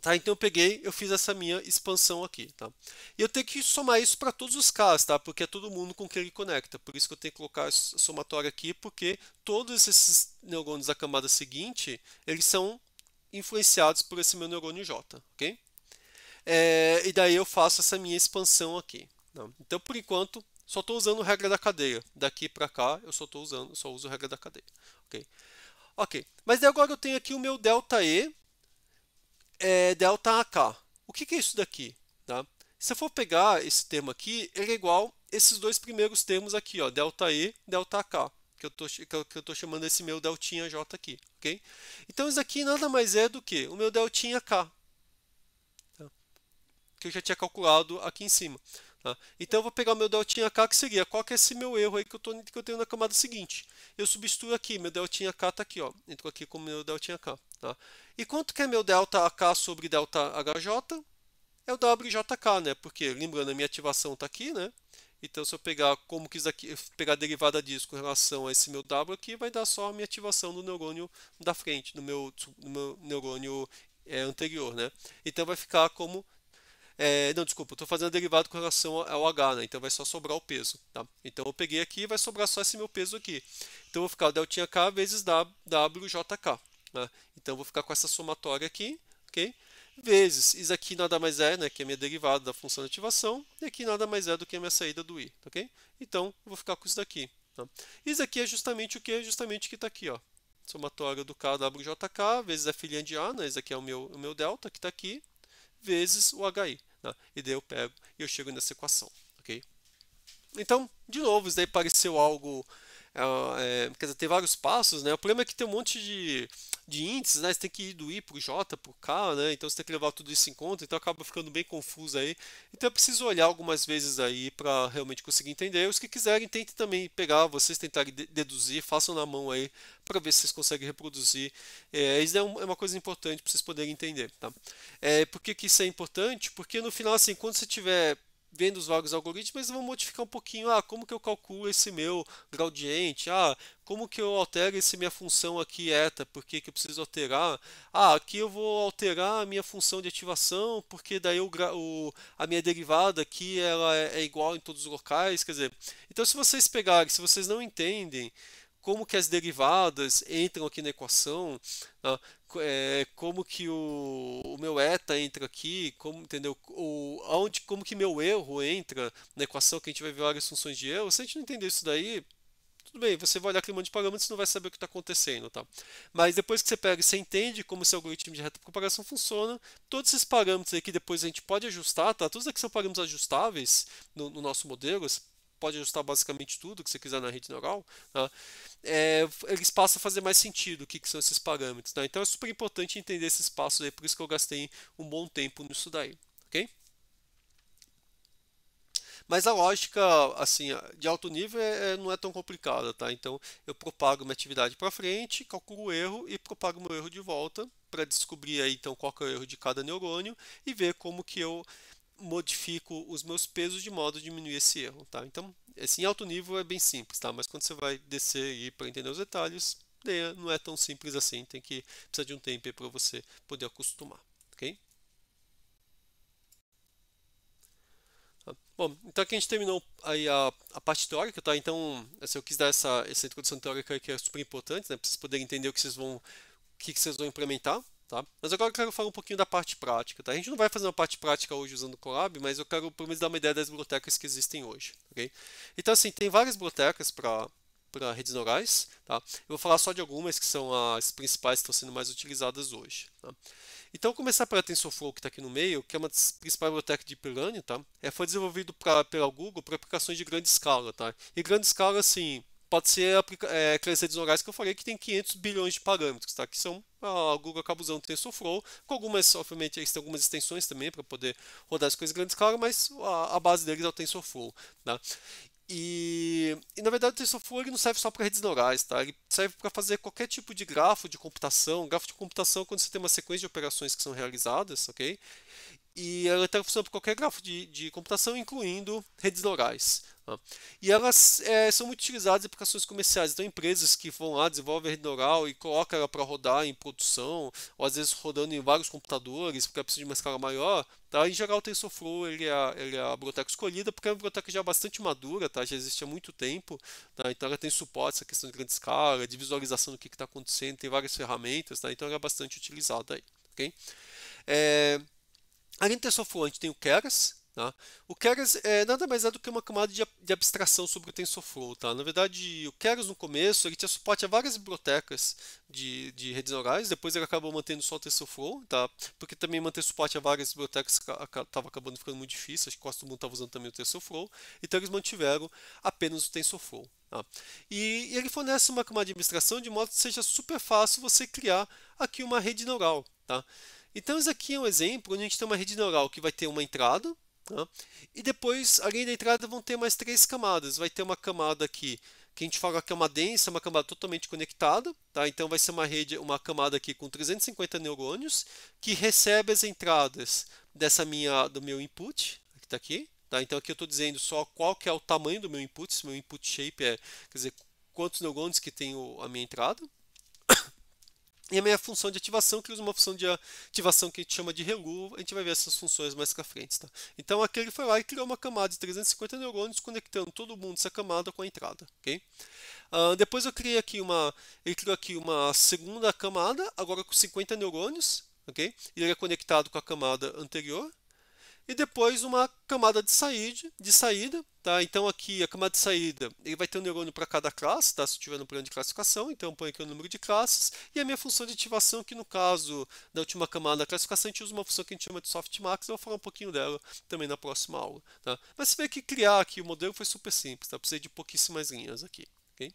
Speaker 1: Tá, então eu fiz essa minha expansão aqui, tá? E eu tenho que somar isso para todos os Ks, tá? Porque é todo mundo com quem ele conecta. Por isso que eu tenho que colocar a somatória aqui, porque todos esses neurônios da camada seguinte, eles são influenciados por esse meu neurônio J, ok? E daí eu faço essa minha expansão aqui. Tá? Então, por enquanto, só estou usando regra da cadeia. Daqui para cá, eu só uso regra da cadeia, ok? Ok, mas daí agora eu tenho aqui o meu ΔE, delta AK. O que é isso daqui? Tá? Se eu for pegar esse termo aqui, ele é igual a esses dois primeiros termos aqui, ó, delta E, delta AK, que eu estou chamando esse meu deltinha J aqui. Okay? Então isso aqui nada mais é do que o meu deltinha K, tá? Que eu já tinha calculado aqui em cima. Tá? Então eu vou pegar o meu deltinha K, que seria qual que é esse meu erro aí que eu tenho na camada seguinte. Eu substituo aqui, meu deltinha K está aqui, ó, entro aqui com o meu deltinha K. Tá? E quanto que é meu delta AK sobre delta HJ? É o WJK, né? Porque, lembrando, a minha ativação está aqui, né? Então, se eu pegar como que isso aqui, pegar a derivada disso com relação a esse meu W aqui, vai dar só a minha ativação do neurônio da frente, do meu neurônio anterior, né? Então, vai ficar como não, desculpa, eu estou fazendo a derivada com relação ao H, né? Então vai só sobrar o peso, tá? Então eu peguei aqui e vai sobrar só esse meu peso aqui. Então eu vou ficar o deltinha K vezes WJK, né? Então eu vou ficar com essa somatória aqui, ok? Vezes, isso aqui nada mais é, né, que é a minha derivada da função de ativação, e aqui nada mais é do que a minha saída do I, ok? Então eu vou ficar com isso daqui. Tá? Isso aqui é justamente o que? Justamente o que está aqui, ó. Somatória do KWJK vezes a filhinha de A, né? Esse aqui é o meu delta que está aqui, vezes o HI. Né? E daí eu pego e eu chego nessa equação. Okay? Então, de novo, isso daí pareceu algo. Quer dizer, tem vários passos, né? O problema é que tem um monte de índices, né? Você tem que ir do I para o J para o K, né? Então você tem que levar tudo isso em conta, então acaba ficando bem confuso aí. Então eu preciso olhar algumas vezes aí para realmente conseguir entender. Os que quiserem, tentem também pegar, vocês tentarem deduzir, façam na mão aí para ver se vocês conseguem reproduzir. Isso é uma coisa importante para vocês poderem entender, tá? Por que isso é importante? Porque no final, assim, quando você tiver vendo os vários algoritmos, eles vão modificar um pouquinho, como que eu calculo esse meu gradiente, como que eu altero essa minha função aqui eta, por que que eu preciso alterar, aqui eu vou alterar a minha função de ativação, porque daí a minha derivada aqui ela é igual em todos os locais, quer dizer, então se vocês pegarem, se vocês não entendem como que as derivadas entram aqui na equação, tá? Como que o meu eta entra aqui, entendeu? Como que meu erro entra na equação, que a gente vai ver várias funções de erro. Se a gente não entender isso daí, tudo bem, você vai olhar aquele monte de parâmetros e não vai saber o que está acontecendo, tá? Mas depois que você pega e você entende como esse algoritmo de reta comparação funciona, todos esses parâmetros aí que depois a gente pode ajustar, tá? Todos aqui são parâmetros ajustáveis no nosso modelo, você pode ajustar basicamente tudo que você quiser na rede neural, tá? Eles passam a fazer mais sentido o que são esses parâmetros, tá? Então é super importante entender esses passos aí, por isso que eu gastei um bom tempo nisso daí, ok? Mas a lógica, assim, de alto nível não é tão complicada, tá? Então eu propago minha atividade para frente, calculo o erro e propago meu erro de volta para descobrir aí então qual que é o erro de cada neurônio e ver como que eu modifico os meus pesos de modo a diminuir esse erro, tá? Então, assim, em alto nível é bem simples, tá? Mas quando você vai descer e para entender os detalhes, não é tão simples assim, precisa de um tempo para você poder acostumar, ok? Tá? Bom, então aqui a gente terminou aí a parte teórica, tá? Então, assim, eu quis dar essa introdução teórica que é super importante, né? Para vocês poderem entender o que vocês vão implementar, tá? Mas agora eu quero falar um pouquinho da parte prática, tá? A gente não vai fazer uma parte prática hoje usando o Colab, mas eu quero pelo menos dar uma ideia das bibliotecas que existem hoje, ok? Então, assim, tem várias bibliotecas para redes neurais, tá? Eu vou falar só de algumas que são as principais que estão sendo mais utilizadas hoje, tá? Então, começar pela TensorFlow, que está aqui no meio, que é uma das principais bibliotecas de Deep Learning, tá? Foi desenvolvido pela Google para aplicações de grande escala, tá? E grande escala, assim, pode ser aquelas redes neurais que eu falei que tem 500 bilhões de parâmetros, tá? Que são a Google acaba usando o TensorFlow, com algumas, obviamente, eles têm algumas extensões também para poder rodar as coisas em grande escala, mas a base deles é o TensorFlow, tá? Na verdade o TensorFlow ele não serve só para redes neurais, tá? Ele serve para fazer qualquer tipo de grafo de computação. Grafo de computação é quando você tem uma sequência de operações que são realizadas, ok? E ela está funcionando para qualquer grafo de computação, incluindo redes neurais. Tá? E elas são muito utilizadas em aplicações comerciais. Então, empresas que vão lá, desenvolvem a rede neural e colocam ela para rodar em produção, ou às vezes rodando em vários computadores, porque precisa de uma escala maior. Tá? Em geral, o TensorFlow ele é a biblioteca escolhida, porque é uma biblioteca já bastante madura, tá? Já existe há muito tempo. Tá? Então, ela tem suporte essa questão de grande escala, de visualização do que está acontecendo, tem várias ferramentas, tá? Então, ela é bastante utilizada aí. Okay? Além do TensorFlow, a gente tem o Keras. Tá? O Keras nada mais é do que uma camada de abstração sobre o TensorFlow. Tá? Na verdade, o Keras no começo ele tinha suporte a várias bibliotecas de redes neurais, depois ele acabou mantendo só o TensorFlow, tá? Porque também manter suporte a várias bibliotecas estava acabando ficando muito difícil, acho que quase todo mundo estava usando também o TensorFlow, então eles mantiveram apenas o TensorFlow. Tá? E ele fornece uma camada de abstração de modo que seja super fácil você criar aqui uma rede neural. Tá? Então, isso aqui é um exemplo onde a gente tem uma rede neural que vai ter uma entrada, tá? E depois, além da entrada, vão ter mais três camadas. Vai ter uma camada aqui que a gente fala que é uma densa, uma camada totalmente conectada, tá? Então vai ser uma camada aqui com 350 neurônios que recebe as entradas do meu input, que está aqui, tá? Então aqui eu estou dizendo só qual que é o tamanho do meu input, se meu input shape quer dizer, quantos neurônios que tem a minha entrada. E a minha função de ativação, que usa uma função de ativação que a gente chama de ReLU, a gente vai ver essas funções mais para frente. Tá? Então aqui ele foi lá e criou uma camada de 350 neurônios conectando todo mundo essa camada com a entrada. Okay? Depois eu criei aqui ele criou aqui uma segunda camada, agora com 50 neurônios, okay? E ele é conectado com a camada anterior. E depois uma camada de saída, tá? Então aqui a camada de saída, ele vai ter um neurônio para cada classe, tá? Se tiver no plano de classificação, então eu ponho aqui o número de classes, e a minha função de ativação, que no caso da última camada da classificação, a gente usa uma função que a gente chama de softmax, eu vou falar um pouquinho dela também na próxima aula, tá? Mas você vê que criar aqui o modelo foi super simples, tá? Precisei de pouquíssimas linhas aqui, ok?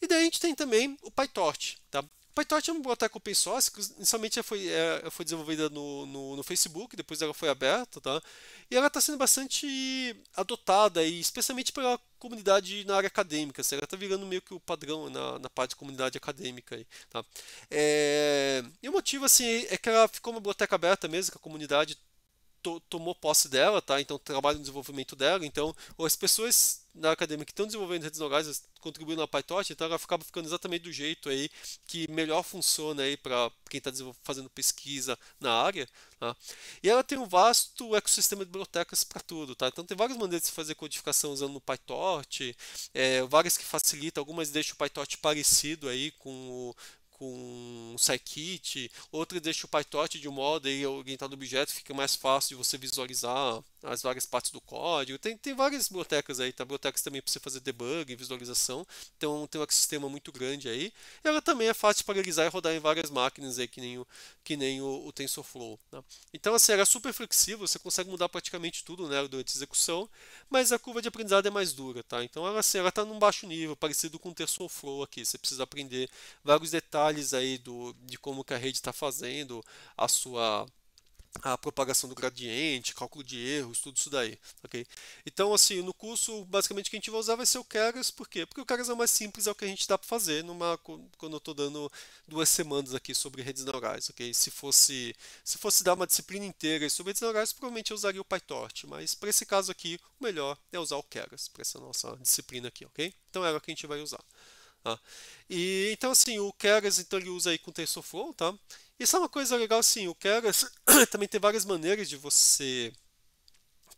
Speaker 1: E daí a gente tem também o PyTorch, tá? PyTorch é uma biblioteca open source que inicialmente foi desenvolvida no Facebook, depois ela foi aberta, tá? E ela está sendo bastante adotada, e especialmente pela comunidade na área acadêmica. Assim, ela está virando meio que o padrão na parte de comunidade acadêmica. Aí, tá? E o motivo assim, é que ela ficou uma biblioteca aberta mesmo, que a comunidade tomou posse dela, tá? Então trabalha no desenvolvimento dela. Então as pessoas na academia que estão desenvolvendo redes neurais contribuindo na PyTorch, então ela acaba ficando exatamente do jeito aí que melhor funciona aí para quem está fazendo pesquisa na área. Tá? E ela tem um vasto ecossistema de bibliotecas para tudo, tá? Então tem várias maneiras de fazer codificação usando o PyTorch, várias que facilitam, algumas deixam o PyTorch parecido aí com o Scikit, outra deixa o PyTorch de um modo aí orientado ao objeto, fica mais fácil de você visualizar as várias partes do código. Tem várias bibliotecas aí, tá? Bibliotecas também para você fazer debug, visualização, então tem um ecossistema muito grande aí. E ela também é fácil de paralelizar e rodar em várias máquinas aí, que nem o TensorFlow. Tá? Então assim, ela é super flexível, você consegue mudar praticamente tudo né, durante a execução, mas a curva de aprendizado é mais dura, tá? Então ela assim, ela está num baixo nível, parecido com o TensorFlow aqui, você precisa aprender vários detalhes aí de como que a rede está fazendo a propagação do gradiente, cálculo de erros, tudo isso daí, ok? Então, assim, no curso, basicamente, o que a gente vai usar vai ser o Keras, por quê? Porque o Keras é o mais simples, é o que a gente dá para fazer quando eu estou dando 2 semanas aqui sobre redes neurais, ok? Se fosse dar uma disciplina inteira sobre redes neurais, provavelmente eu usaria o PyTorch, mas para esse caso aqui, o melhor é usar o Keras, para essa nossa disciplina aqui, ok? Então é o que a gente vai usar. Tá? E então assim, o Keras então ele usa aí com TensorFlow, tá? Isso é uma coisa legal assim, o Keras também tem várias maneiras de você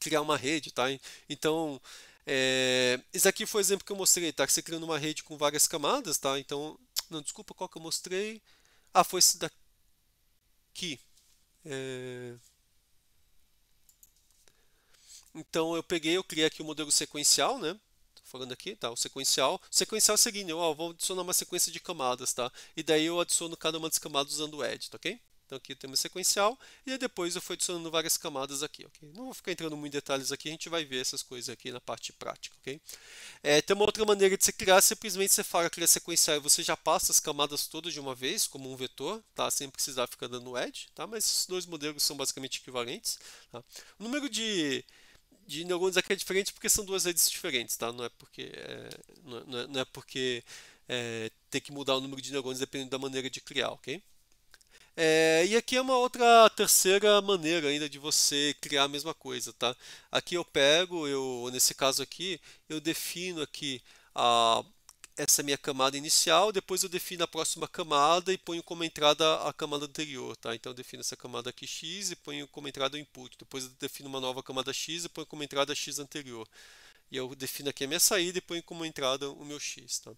Speaker 1: criar uma rede, tá? Então, esse aqui foi o exemplo que eu mostrei, tá? Que você criando uma rede com várias camadas, tá? Então, não, desculpa, qual que eu mostrei? Ah, foi esse daqui. É, Então, eu criei aqui o modelo sequencial, né? Tô falando aqui, tá? O sequencial. O sequencial é o seguinte, ó, vou adicionar uma sequência de camadas, tá? E daí eu adiciono cada uma das camadas usando o add, tá ok? Então aqui tem uma sequencial e aí depois eu fui adicionando várias camadas aqui, ok? Não vou ficar entrando muito em detalhes aqui, a gente vai ver essas coisas aqui na parte prática, ok? Tem uma outra maneira de se criar, simplesmente você fala criar sequencial e você já passa as camadas todas de uma vez, como um vetor, tá? Sem precisar ficar dando edge, tá? Mas esses dois modelos são basicamente equivalentes, tá? O número de neurônios aqui é diferente porque são duas redes diferentes, tá? Não é porque, não é porque tem que mudar o número de neurônios dependendo da maneira de criar, ok? E aqui é uma outra terceira maneira ainda de você criar a mesma coisa, tá? Aqui eu pego, nesse caso aqui, eu defino aqui essa minha camada inicial, depois eu defino a próxima camada e ponho como entrada a camada anterior, tá? Então eu defino essa camada aqui x e ponho como entrada o input, depois eu defino uma nova camada x e ponho como entrada a x anterior. E eu defino aqui a minha saída e ponho como entrada o meu x, tá?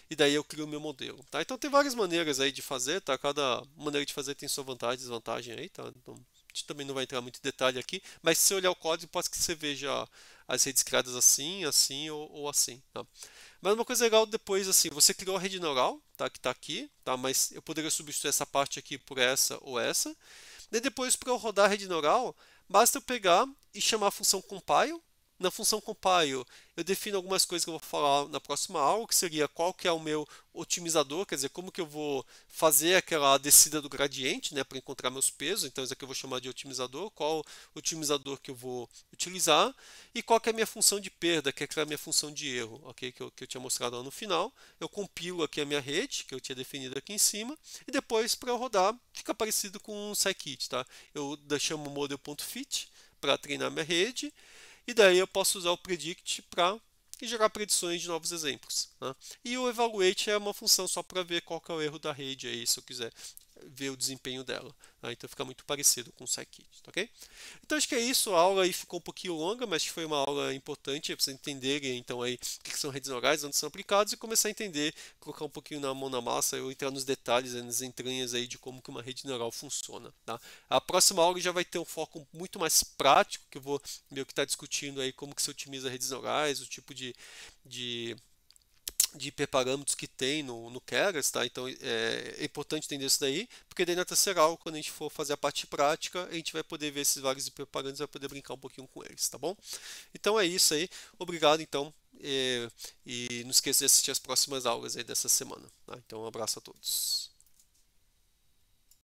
Speaker 1: E daí eu crio o meu modelo, tá? Então tem várias maneiras aí de fazer, tá? Cada maneira de fazer tem sua vantagem e desvantagem aí, tá? Então, a gente também não vai entrar muito em detalhe aqui, mas se você olhar o código, pode que você veja as redes criadas assim, assim ou assim, tá? Mas uma coisa legal depois, assim, você criou a rede neural, tá? Que está aqui, tá? Mas eu poderia substituir essa parte aqui por essa ou essa. E depois, para eu rodar a rede neural, basta eu pegar e chamar a função compile. Na função compile, eu defino algumas coisas que eu vou falar na próxima aula, que seria qual que é o meu otimizador, quer dizer, como que eu vou fazer aquela descida do gradiente, né, para encontrar meus pesos. Então, isso aqui eu vou chamar de otimizador, qual otimizador que eu vou utilizar, e qual que é a minha função de perda, que é a minha função de erro, ok? Que eu tinha mostrado lá no final. Eu compilo aqui a minha rede, que eu tinha definido aqui em cima, e depois, para eu rodar, fica parecido com um scikit, tá? Eu chamo model.fit para treinar minha rede, e daí eu posso usar o predict para gerar predições de novos exemplos, né? E o evaluate é uma função só para ver qual que é o erro da rede aí, se eu quiser ver o desempenho dela, tá? Então fica muito parecido com o scikit, tá, ok? Então acho que é isso, a aula aí ficou um pouquinho longa, mas acho que foi uma aula importante para vocês entenderem então aí o que são redes neurais, onde são aplicados e começar a entender, colocar um pouquinho na mão na massa, eu entrar nos detalhes, nas entranhas aí de como que uma rede neural funciona, tá? A próxima aula já vai ter um foco muito mais prático, que eu vou meio que estar discutindo aí como que se otimiza redes neurais, o tipo de de hiperparâmetros que tem no Keras, tá? Então é importante entender isso daí, porque daí na terceira aula, quando a gente for fazer a parte prática, a gente vai poder ver esses vários hiperparâmetros e vai poder brincar um pouquinho com eles, tá bom? Então é isso aí, obrigado então, e não esqueça de assistir as próximas aulas aí dessa semana, tá? Então um abraço a todos.